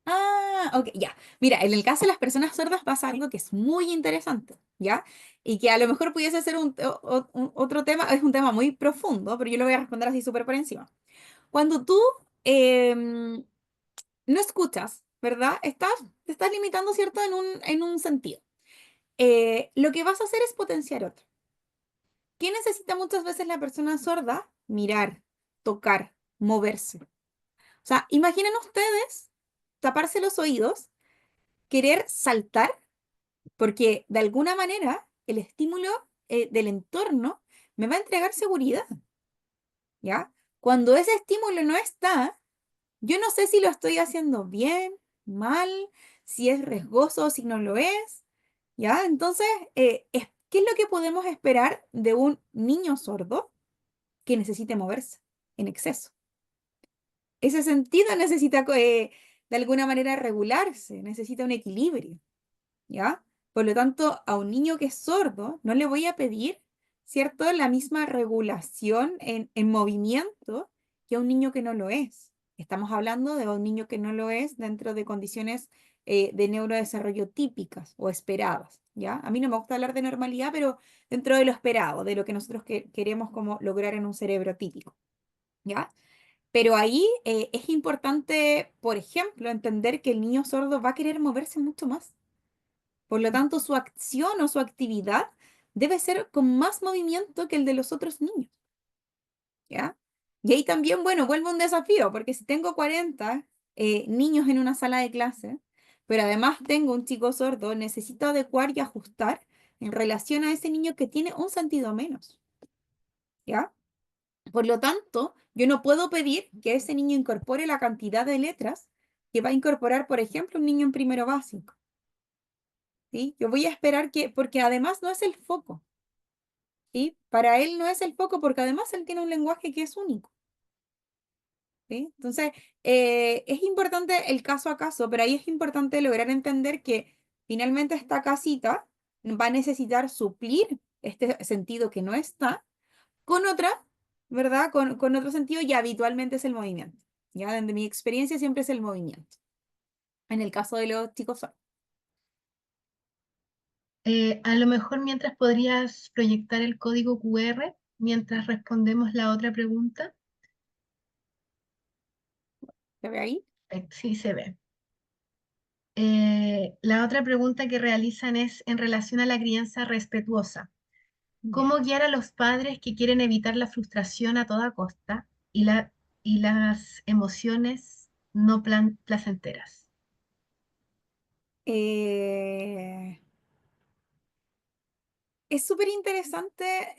Ah, ok, ya. Mira, en el caso de las personas sordas pasa algo que es muy interesante, ¿ya? Y que a lo mejor pudiese ser otro tema, es un tema muy profundo, pero yo lo voy a responder así súper por encima. Cuando tú em, no escuchas, ¿verdad? Te estás limitando, ¿cierto? En un sentido. Lo que vas a hacer es potenciar otro. ¿Qué necesita muchas veces la persona sorda? Mirar, tocar, moverse. O sea, imaginen ustedes taparse los oídos, querer saltar, porque de alguna manera el estímulo del entorno me va a entregar seguridad, ¿ya? Cuando ese estímulo no está, yo no sé si lo estoy haciendo bien, mal, si es riesgoso o si no lo es, ¿ya? Entonces, ¿qué es lo que podemos esperar de un niño sordo que necesite moverse en exceso? Ese sentido necesita, de alguna manera, regularse, necesita un equilibrio, ¿ya? Por lo tanto, a un niño que es sordo no le voy a pedir, ¿cierto?, la misma regulación en movimiento que a un niño que no lo es. Estamos hablando de un niño que no lo es dentro de condiciones de neurodesarrollo típicas o esperadas, ¿ya? A mí no me gusta hablar de normalidad, pero dentro de lo esperado, de lo que nosotros queremos como lograr en un cerebro típico, ¿ya? Pero ahí es importante, por ejemplo, entender que el niño sordo va a querer moverse mucho más. Por lo tanto, su acción o su actividad debe ser con más movimiento que el de los otros niños, ¿ya? Y ahí también, bueno, vuelve un desafío, porque si tengo 40 niños en una sala de clase, pero además tengo un chico sordo, necesito adecuar y ajustar en relación a ese niño que tiene un sentido menos, ¿ya? Por lo tanto, yo no puedo pedir que ese niño incorpore la cantidad de letras que va a incorporar, por ejemplo, un niño en primero básico, ¿sí? Yo voy a esperar porque además no es el foco, ¿sí? Para él no es el foco porque además él tiene un lenguaje que es único, ¿sí? Entonces, es importante el caso a caso, pero ahí es importante lograr entender que finalmente esta casita va a necesitar suplir este sentido que no está con otra, ¿verdad? Con otro sentido y habitualmente es el movimiento, ¿ya? Desde mi experiencia siempre es el movimiento, en el caso de los chicos sordos.
A lo mejor mientras podrías proyectar el código QR mientras respondemos la otra pregunta.
¿Se ve ahí?
Sí, se ve. La otra pregunta que realizan es en relación a la crianza respetuosa.
Ya.
¿Cómo guiar a los padres que quieren evitar la frustración a toda costa y las emociones no placenteras?
Eh, Es súper interesante.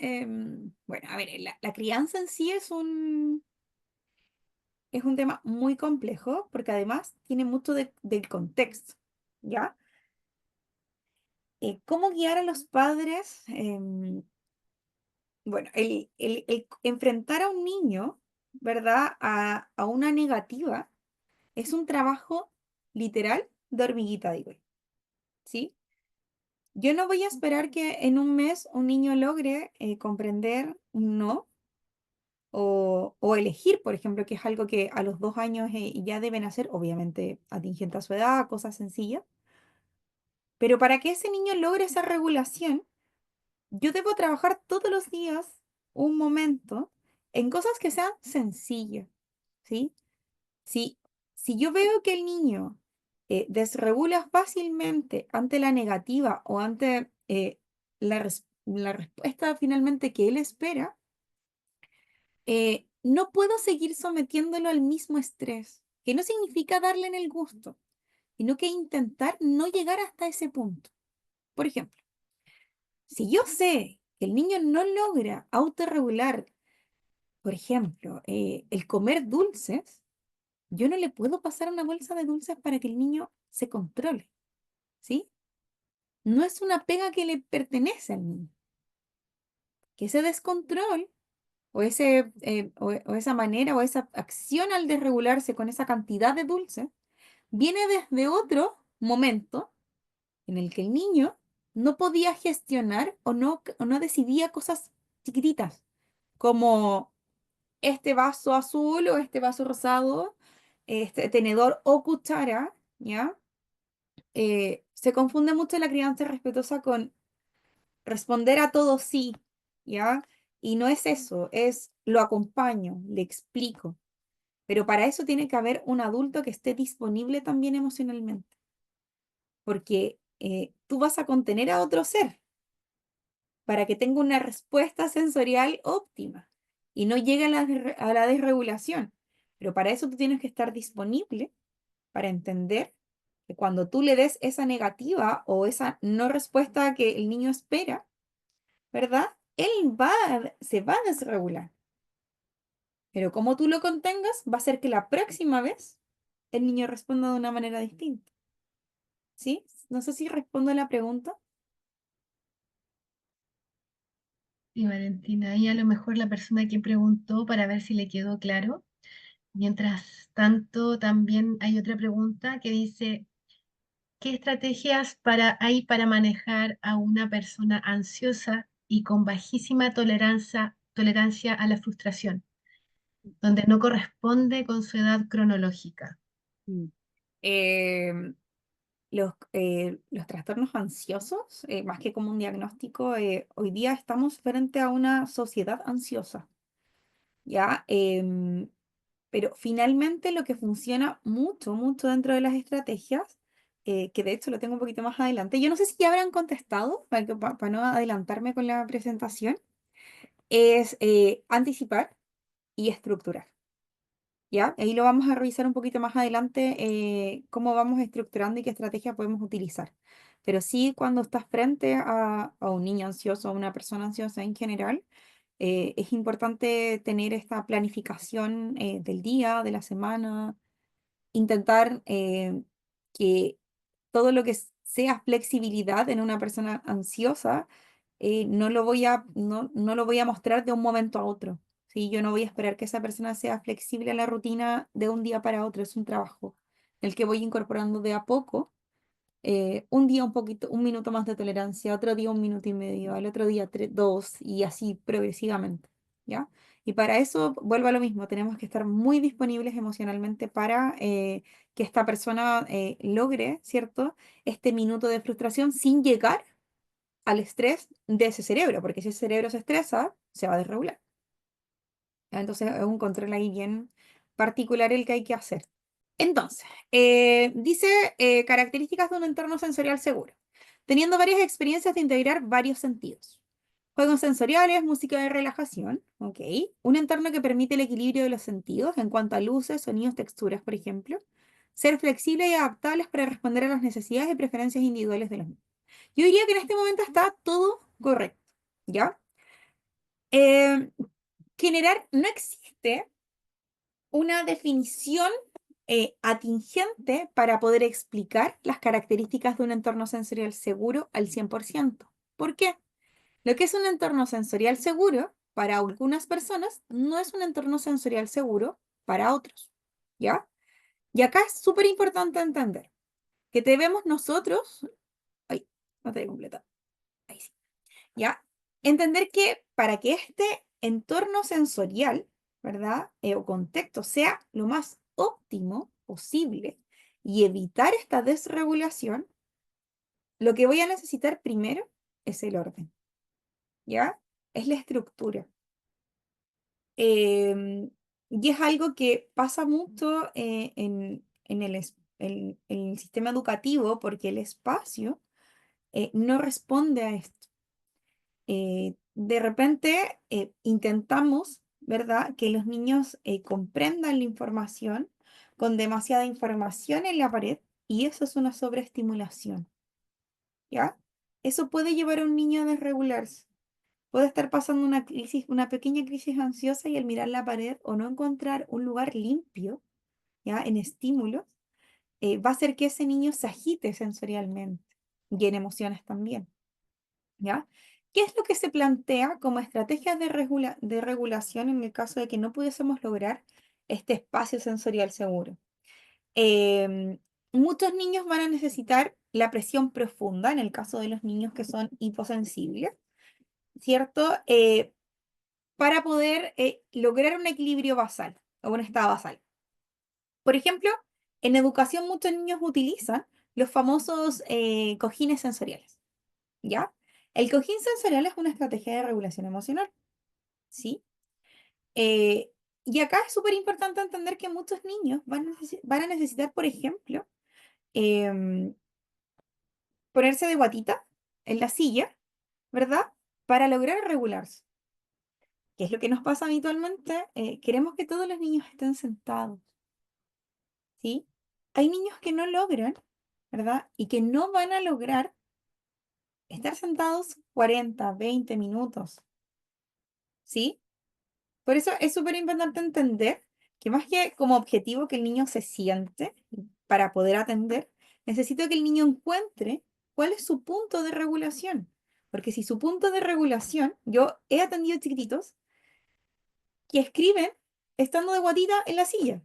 Bueno, a ver, la crianza en sí es un tema muy complejo porque además tiene mucho del contexto, ¿ya? ¿Cómo guiar a los padres? Bueno, el enfrentar a un niño, ¿verdad? A una negativa es un trabajo literal de hormiguita, digo yo, ¿sí? Yo no voy a esperar que en un mes un niño logre comprender un no o elegir, por ejemplo, que es algo que a los 2 años ya deben hacer, obviamente atingente a su edad, cosas sencillas, pero para que ese niño logre esa regulación, yo debo trabajar todos los días un momento en cosas que sean sencillas, ¿sí? Si, si yo veo que el niño desregula fácilmente ante la negativa o ante la respuesta finalmente que él espera, no puedo seguir sometiéndolo al mismo estrés, que no significa darle en el gusto, sino que intentar no llegar hasta ese punto. Por ejemplo, si yo sé que el niño no logra autorregular Por ejemplo, el comer dulces, yo no le puedo pasar una bolsa de dulces para que el niño se controle, ¿sí? No es una pega que le pertenece al niño. Que ese descontrol o esa manera o esa acción al desregularse con esa cantidad de dulces viene desde otro momento en el que el niño no podía gestionar o no decidía cosas chiquititas, como este vaso azul o este vaso rosado, este tenedor o cuchara, ¿ya? Se confunde mucho la crianza respetuosa con responder a todo sí, ¿ya? Y no es eso, es lo acompaño, le explico. Pero para eso tiene que haber un adulto que esté disponible también emocionalmente, porque tú vas a contener a otro ser para que tenga una respuesta sensorial óptima y no llegue a a la desregulación. Pero para eso tú tienes que estar disponible para entender que cuando tú le des esa negativa o esa no respuesta que el niño espera, ¿verdad? Se va a desregular. Pero como tú lo contengas, va a ser que la próxima vez el niño responda de una manera distinta. ¿Sí? No sé si respondo a la pregunta.
Y Valentina, y a lo mejor la persona que preguntó para ver si le quedó claro. Mientras tanto, también hay otra pregunta que dice, ¿qué estrategias hay para manejar a una persona ansiosa y con bajísima tolerancia a la frustración, donde no corresponde con su edad cronológica?
Mm. Em, los trastornos ansiosos, más que como un diagnóstico, hoy día estamos frente a una sociedad ansiosa, ¿ya? Pero finalmente lo que funciona mucho, mucho dentro de las estrategias, que de hecho lo tengo un poquito más adelante, yo no sé si ya habrán contestado, para no adelantarme con la presentación, es anticipar y estructurar. ¿Ya? Ahí lo vamos a revisar un poquito más adelante, cómo vamos estructurando y qué estrategia podemos utilizar. Pero sí, cuando estás frente a un niño ansioso, a una persona ansiosa en general, es importante tener esta planificación del día, de la semana, intentar que todo lo que sea flexibilidad en una persona ansiosa, no lo voy a mostrar de un momento a otro. ¿Sí? Yo no voy a esperar que esa persona sea flexible a la rutina de un día para otro. Es un trabajo en el que voy incorporando de a poco. Un día un poquito, un minuto más de tolerancia, otro día un minuto y medio, al otro día dos y así progresivamente, ¿ya? Y para eso, vuelvo a lo mismo, tenemos que estar muy disponibles emocionalmente para que esta persona logre, ¿cierto? Este minuto de frustración sin llegar al estrés de ese cerebro, porque si ese cerebro se estresa, se va a desregular. ¿Ya? Entonces es un control ahí bien particular el que hay que hacer. Entonces, dice características de un entorno sensorial seguro, teniendo varias experiencias de integrar varios sentidos. Juegos sensoriales, música de relajación, ¿ok? Un entorno que permite el equilibrio de los sentidos en cuanto a luces, sonidos, texturas, por ejemplo. Ser flexibles y adaptables para responder a las necesidades y preferencias individuales de los niños. Yo diría que en este momento está todo correcto, ¿ya? Eh, generar, no existe una definición atingente para poder explicar las características de un entorno sensorial seguro al 100%. ¿Por qué? Lo que es un entorno sensorial seguro para algunas personas no es un entorno sensorial seguro para otros, ¿ya? Y acá es súper importante entender que debemos nosotros, ay, no te voy a completar, ahí sí, ¿ya? Entender que para que este entorno sensorial, ¿verdad? O contexto sea lo más óptimo posible y evitar esta desregulación, lo que voy a necesitar primero es el orden, ¿ya? Es la estructura. Y es algo que pasa mucho en el sistema educativo porque el espacio no responde a esto. De repente intentamos, ¿verdad?, que los niños comprendan la información con demasiada información en la pared y eso es una sobreestimulación, ¿ya? Eso puede llevar a un niño a desregularse puede estar pasando una crisis, una pequeña crisis ansiosa y al mirar la pared o no encontrar un lugar limpio, ¿ya? En estímulos, va a hacer que ese niño se agite sensorialmente y en emociones también, ¿ya? ¿Qué es lo que se plantea como estrategias de regulación en el caso de que no pudiésemos lograr este espacio sensorial seguro? Em, Muchos niños van a necesitar la presión profunda, en el caso de los niños que son hiposensibles, ¿cierto? Para poder lograr un equilibrio basal o un estado basal. Por ejemplo, en educación muchos niños utilizan los famosos cojines sensoriales, ¿ya? El cojín sensorial es una estrategia de regulación emocional, ¿sí? Eh, y acá es súper importante entender que muchos niños van a necesitar, por ejemplo, em, ponerse de guatita en la silla, ¿verdad? Para lograr regularse. ¿Qué es lo que nos pasa habitualmente? Queremos que todos los niños estén sentados, ¿sí? Hay niños que no logran, ¿verdad? Y que no van a lograr estar sentados 40, 20 minutos, ¿sí? Por eso es súper importante entender que más que como objetivo que el niño se siente para poder atender, necesito que el niño encuentre cuál es su punto de regulación. Porque si su punto de regulación, yo he atendido chiquititos que escriben estando de guatita en la silla,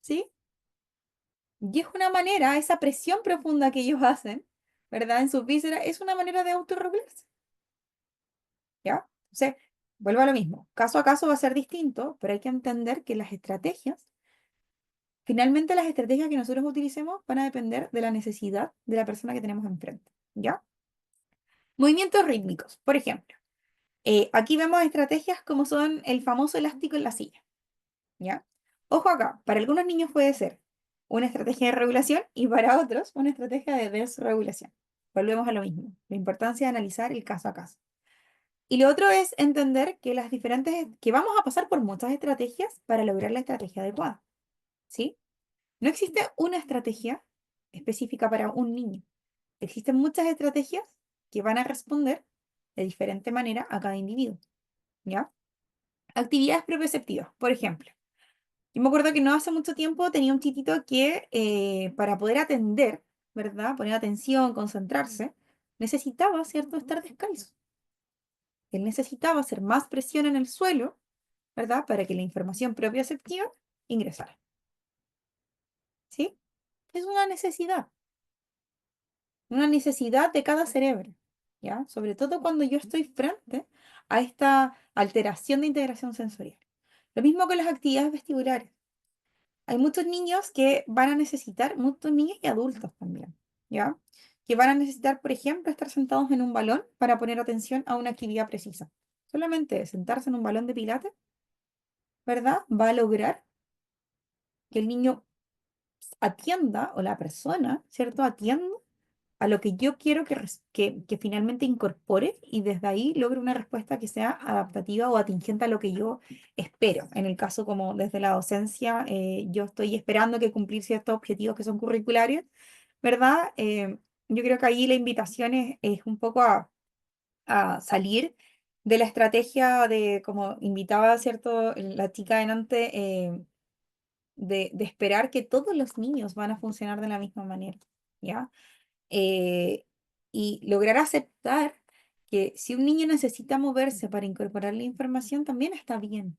¿sí? Y es una manera, esa presión profunda que ellos hacen, ¿verdad? En sus vísceras, es una manera de autorregularse, ¿ya? Entonces, vuelvo a lo mismo. Caso a caso va a ser distinto, pero hay que entender que las estrategias, finalmente las estrategias que nosotros utilicemos van a depender de la necesidad de la persona que tenemos enfrente, ¿ya? Movimientos rítmicos, por ejemplo. Aquí vemos estrategias como son el famoso elástico en la silla, ¿ya? Ojo acá, para algunos niños puede ser una estrategia de regulación y para otros una estrategia de desregulación. Volvemos a lo mismo, la importancia de analizar el caso a caso. Y lo otro es entender que que vamos a pasar por muchas estrategias para lograr la estrategia adecuada, ¿sí? No existe una estrategia específica para un niño. Existen muchas estrategias que van a responder de diferente manera a cada individuo, ¿ya? Actividades propioceptivas, por ejemplo. Yo me acuerdo que no hace mucho tiempo tenía un chiquito que para poder atender, ¿verdad? Poner atención, concentrarse, necesitaba, ¿cierto?, estar descalzo. Él necesitaba hacer más presión en el suelo, ¿verdad? Para que la información propioceptiva ingresara. ¿Sí? Es una necesidad de cada cerebro, ¿ya? Sobre todo cuando yo estoy frente a esta alteración de integración sensorial. Lo mismo con las actividades vestibulares. Hay muchos niños que van a necesitar, muchos niños y adultos también, ¿ya? Que van a necesitar, por ejemplo, estar sentados en un balón para poner atención a una actividad precisa. Solamente sentarse en un balón de pilates, ¿verdad? Va a lograr que el niño atienda, o la persona, ¿cierto? Atienda a lo que yo quiero que finalmente incorpore y desde ahí logre una respuesta que sea adaptativa o atingente a lo que yo espero. En el caso como desde la docencia, yo estoy esperando que cumplir ciertos objetivos que son curriculares, ¿verdad? Yo creo que ahí la invitación es un poco a salir de la estrategia de, como invitaba, ¿cierto? La chica delante, de esperar que todos los niños van a funcionar de la misma manera, ¿ya? eh, y lograr aceptar que si un niño necesita moverse para incorporar la información, también está bien.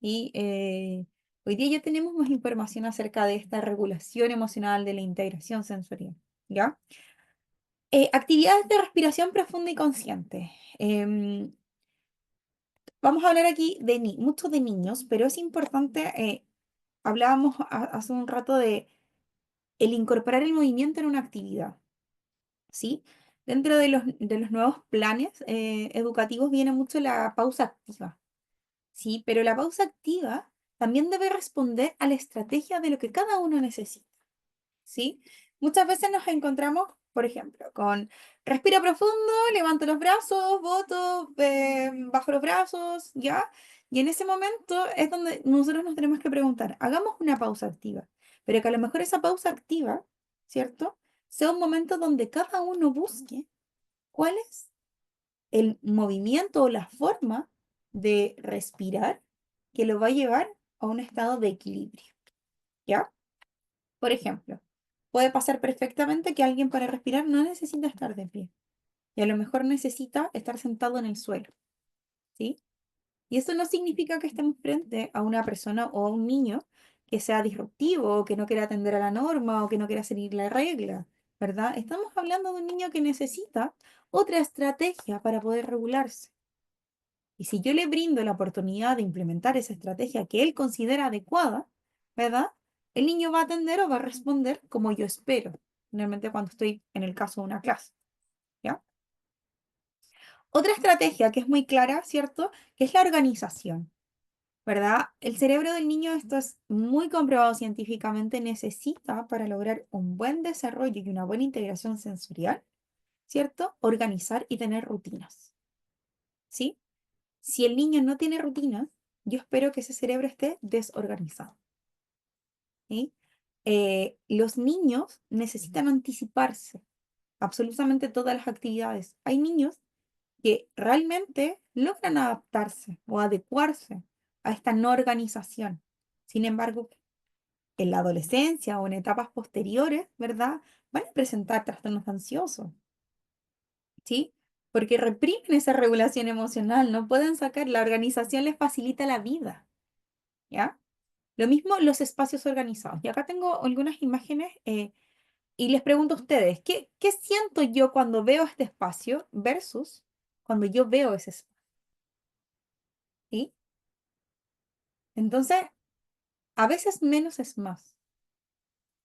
Y hoy día ya tenemos más información acerca de esta regulación emocional, de la integración sensorial, ¿ya? Actividades de respiración profunda y consciente. Vamos a hablar aquí de mucho de niños, pero es importante, hablábamos hace un rato de el incorporar el movimiento en una actividad. ¿Sí? Dentro de los nuevos planes educativos viene mucho la pausa activa, ¿sí? Pero la pausa activa también debe responder a la estrategia de lo que cada uno necesita, ¿sí? Muchas veces nos encontramos, por ejemplo, con respira profundo, levanto los brazos, boto, bajo los brazos, ¿ya? Y en ese momento es donde nosotros nos tenemos que preguntar, hagamos una pausa activa, pero que a lo mejor esa pausa activa, ¿cierto? Sea un momento donde cada uno busque cuál es el movimiento o la forma de respirar que lo va a llevar a un estado de equilibrio, ¿ya? Por ejemplo, puede pasar perfectamente que alguien para respirar no necesita estar de pie y a lo mejor necesita estar sentado en el suelo, ¿sí? Y eso no significa que estemos frente a una persona o a un niño que sea disruptivo o que no quiera atender a la norma o que no quiera seguir la regla, ¿verdad? Estamos hablando de un niño que necesita otra estrategia para poder regularse. Y si yo le brindo la oportunidad de implementar esa estrategia que él considera adecuada, ¿verdad? El niño va a atender o va a responder como yo espero, normalmente cuando estoy en el caso de una clase, ¿ya? Otra estrategia que es muy clara, ¿cierto? Que es la organización, ¿verdad? El cerebro del niño, esto es muy comprobado científicamente, necesita para lograr un buen desarrollo y una buena integración sensorial, ¿cierto? Organizar y tener rutinas, ¿sí? Si el niño no tiene rutinas, yo espero que ese cerebro esté desorganizado, ¿sí? Los niños necesitan anticiparse absolutamente todas las actividades. Hay niños que realmente logran adaptarse o adecuarse a esta no organización. Sin embargo, en la adolescencia o en etapas posteriores, ¿verdad? Van a presentar trastornos ansiosos, ¿sí? Porque reprimen esa regulación emocional, no pueden sacar, la organización les facilita la vida, ¿ya? Lo mismo los espacios organizados. Y acá tengo algunas imágenes y les pregunto a ustedes, ¿qué siento yo cuando veo este espacio versus cuando yo veo ese espacio? ¿Sí? Entonces, a veces menos es más.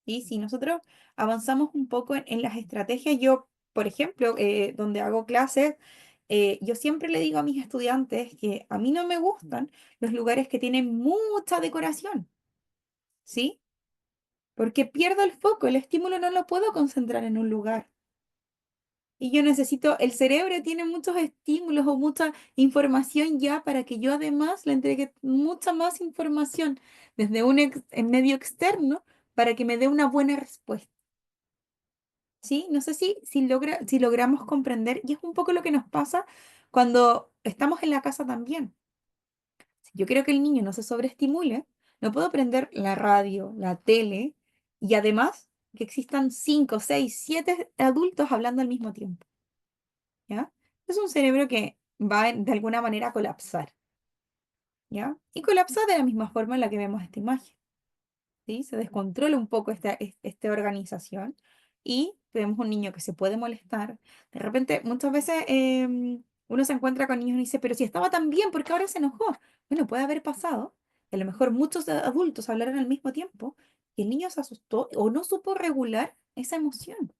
Y si nosotros avanzamos un poco en las estrategias, yo, por ejemplo, donde hago clases, yo siempre le digo a mis estudiantes que a mí no me gustan los lugares que tienen mucha decoración, ¿sí? Porque pierdo el foco, el estímulo no lo puedo concentrar en un lugar. Y yo necesito, el cerebro tiene muchos estímulos o mucha información ya para que yo además le entregue mucha más información desde un en medio externo para que me dé una buena respuesta. ¿Sí? No sé si logramos comprender, y es un poco lo que nos pasa cuando estamos en la casa también. Si yo quiero que el niño no se sobreestimule, no puedo prender la radio, la tele, y además que existan 5, 6, 7 adultos hablando al mismo tiempo, ¿ya? Es un cerebro que va de alguna manera a colapsar, ¿ya? Y colapsa de la misma forma en la que vemos esta imagen. ¿Sí? Se descontrola un poco esta organización y vemos un niño que se puede molestar. De repente, muchas veces uno se encuentra con niños y dice, pero si estaba tan bien, ¿por qué ahora se enojó? Bueno, puede haber pasado. Que a lo mejor muchos adultos hablaron al mismo tiempo y el niño se asustó o no supo regular esa emoción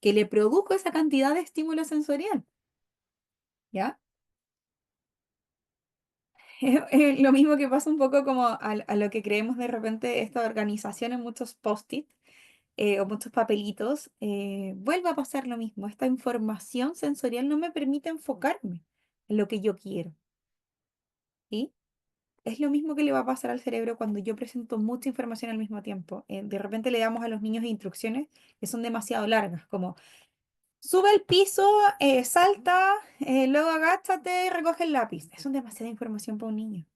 que le produjo esa cantidad de estímulo sensorial. ¿Ya? Lo mismo que pasa un poco como a lo que creemos de repente esta organización en muchos post-it o muchos papelitos, vuelve a pasar lo mismo. Esta información sensorial no me permite enfocarme en lo que yo quiero. ¿Sí? Es lo mismo que le va a pasar al cerebro cuando yo presento mucha información al mismo tiempo. De repente le damos a los niños instrucciones que son demasiado largas, como sube al piso, salta, luego agáchate y recoge el lápiz. Eso es demasiada información para un niño.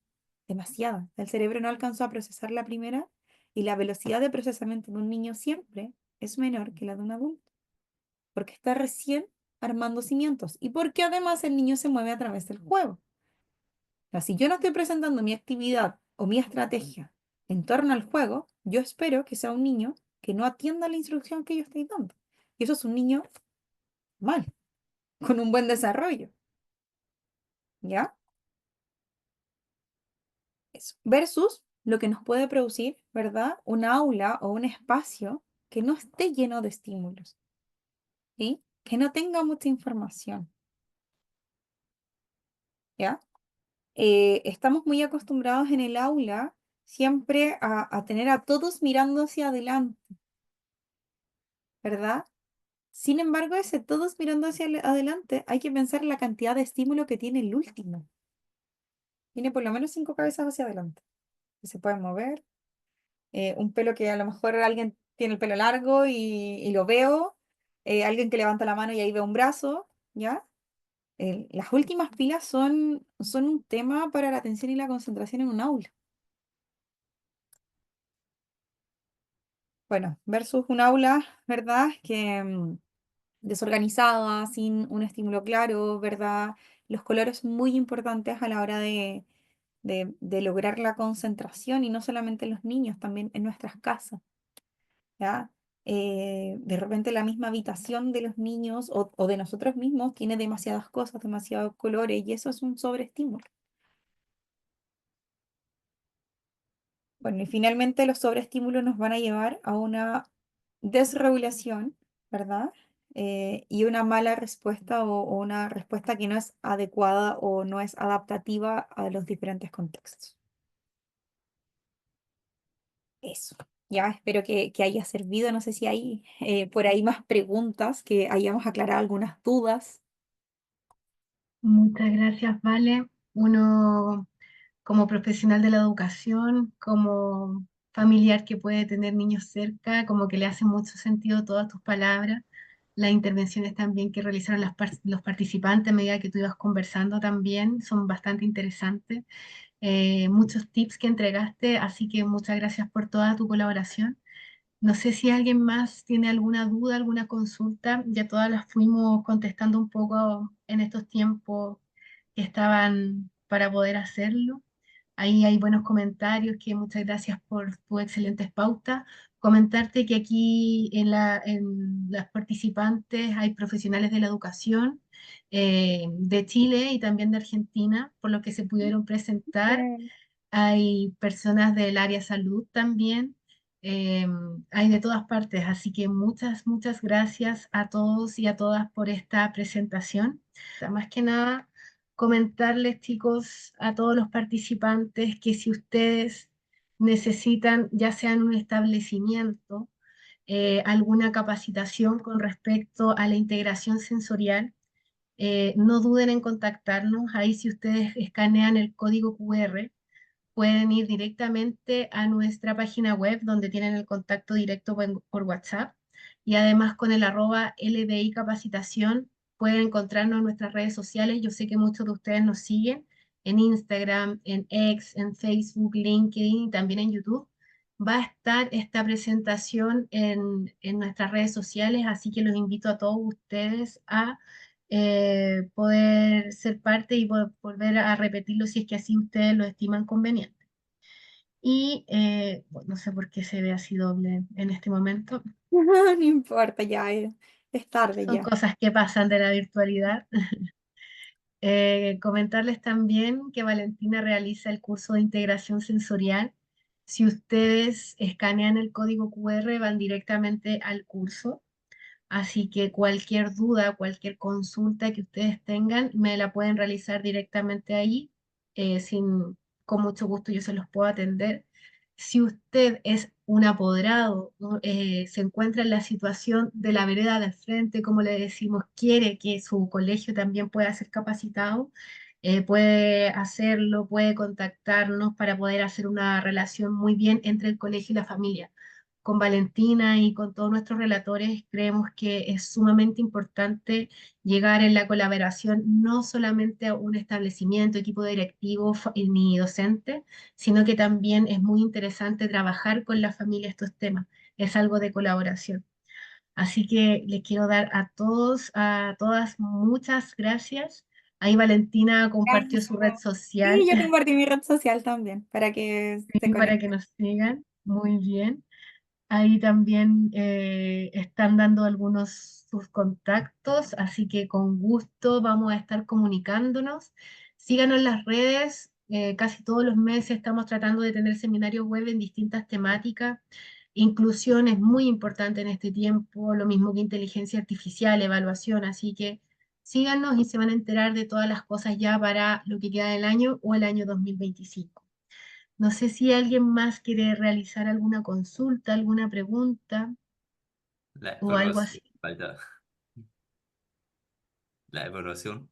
Demasiada. El cerebro no alcanzó a procesar la primera y la velocidad de procesamiento de un niño siempre es menor que la de un adulto, porque está recién armando cimientos y porque además el niño se mueve a través del juego. O sea, si yo no estoy presentando mi actividad o mi estrategia en torno al juego, yo espero que sea un niño que no atienda la instrucción que yo estoy dando. Y eso es un niño mal, con un buen desarrollo, ¿ya? Eso. Versus lo que nos puede producir, ¿verdad? Un aula o un espacio que no esté lleno de estímulos, ¿sí? Que no tenga mucha información, ¿ya? Estamos muy acostumbrados en el aula siempre a tener a todos mirando hacia adelante, ¿verdad? Sin embargo, ese todos mirando hacia adelante, hay que pensar la cantidad de estímulo que tiene el último. Tiene por lo menos 5 cabezas hacia adelante, que se pueden mover. Un pelo que a lo mejor alguien tiene el pelo largo y lo veo. Alguien que levanta la mano y ahí veo un brazo, ¿ya? Las últimas pilas son un tema para la atención y la concentración en un aula. Bueno, versus un aula, ¿verdad? Que desorganizada, sin un estímulo claro, ¿verdad? Los colores son muy importantes a la hora de lograr la concentración y no solamente en los niños, también en nuestras casas, ¿ya? De repente la misma habitación de los niños o de nosotros mismos tiene demasiadas cosas, demasiados colores y eso es un sobreestímulo. Bueno, y finalmente los sobreestímulos nos van a llevar a una desregulación, ¿verdad? Y una mala respuesta o una respuesta que no es adecuada o no es adaptativa a los diferentes contextos. Eso. Ya, espero que haya servido. No sé si hay por ahí más preguntas, que hayamos aclarado algunas dudas.
Muchas gracias, Vale. Uno como profesional de la educación, como familiar que puede tener niños cerca, como que le hace mucho sentido todas tus palabras, las intervenciones también que realizaron los participantes a medida que tú ibas conversando también son bastante interesantes. Muchos tips que entregaste, así que muchas gracias por toda tu colaboración. No sé si alguien más tiene alguna duda, alguna consulta. Ya todas las fuimos contestando un poco en estos tiempos que estaban para poder hacerlo. Ahí hay buenos comentarios, que muchas gracias por tus excelentes pautas. Comentarte que aquí en las participantes hay profesionales de la educación de Chile y también de Argentina, por lo que se pudieron presentar.
Bien.
Hay personas del área salud también, eh, hay de todas partes, así que muchas, muchas gracias a todos y a todas por esta presentación. Más que nada, comentarles, chicos, a todos los participantes que si ustedes necesitan, ya sea en un establecimiento, alguna capacitación con respecto a la integración sensorial, no duden en contactarnos. Ahí si ustedes escanean el código QR, pueden ir directamente a nuestra página web donde tienen el contacto directo por WhatsApp y además con el arroba LBI Capacitación pueden encontrarnos en nuestras redes sociales. Yo sé que muchos de ustedes nos siguen en Instagram, en X, en Facebook, LinkedIn y también en YouTube. Va a estar esta presentación en nuestras redes sociales, así que los invito a todos ustedes a poder ser parte y volver a repetirlo si es que así ustedes lo estiman conveniente. Y bueno, no sé por qué se ve así doble en este momento.
No importa, ya es tarde
Son
ya.
cosas que pasan de la virtualidad. Comentarles también que Valentina realiza el curso de integración sensorial. Si ustedes escanean el código QR, van directamente al curso. Así que cualquier duda, cualquier consulta que ustedes tengan, me la pueden realizar directamente ahí. Con mucho gusto yo se los puedo atender. Si usted es un apoderado, ¿no? Se encuentra en la situación de la vereda del frente, como le decimos, quiere que su colegio también pueda ser capacitado, puede hacerlo, puede contactarnos para poder hacer una relación muy bien entre el colegio y la familia. Con Valentina y con todos nuestros relatores, creemos que es sumamente importante llegar en la colaboración no solamente a un establecimiento, equipo directivo ni docente, sino que también es muy interesante trabajar con la familia estos temas. Es algo de colaboración. Así que les quiero dar a todos, a todas, muchas gracias. Ahí Valentina compartió
Gracias.
su red social
Sí, yo compartí mi red social también para que se
para que
conecten.
nos sigan. Muy bien. Ahí también están dando algunos sus contactos, así que con gusto vamos a estar comunicándonos. Síganos en las redes, casi todos los meses estamos tratando de tener seminarios web en distintas temáticas. Inclusión es muy importante en este tiempo, lo mismo que inteligencia artificial, evaluación, así que síganos y se van a enterar de todas las cosas ya para lo que queda del año o el año 2025. No sé si alguien más quiere realizar alguna consulta, alguna pregunta
La
o algo así.
evaluación, falta la evaluación.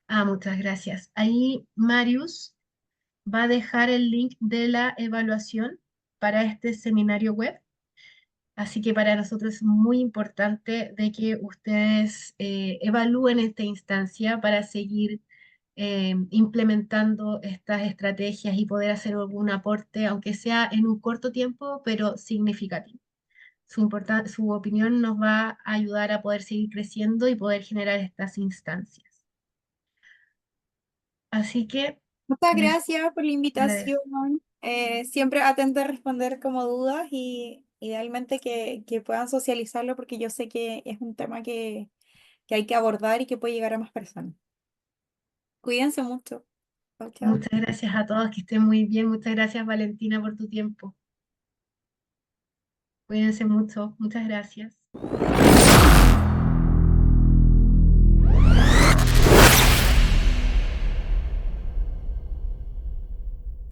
Ah, muchas gracias. Ahí Marius va a dejar el link de la evaluación para este seminario web. Así que para nosotros es muy importante de que ustedes evalúen esta instancia para seguir implementando estas estrategias y poder hacer algún aporte, aunque sea en un corto tiempo, pero significativo. Su opinión nos va a ayudar a poder seguir creciendo y poder generar estas instancias. Así que
Muchas
les
gracias por la
agradezco.
invitación. Siempre atenta a responder como dudas y idealmente que puedan socializarlo porque yo sé que es un tema que hay que abordar y que puede llegar a más personas. Cuídense mucho. Chao, chao.
Muchas gracias a todos, que estén muy bien. Muchas gracias, Valentina, por tu tiempo. Cuídense mucho. Muchas gracias.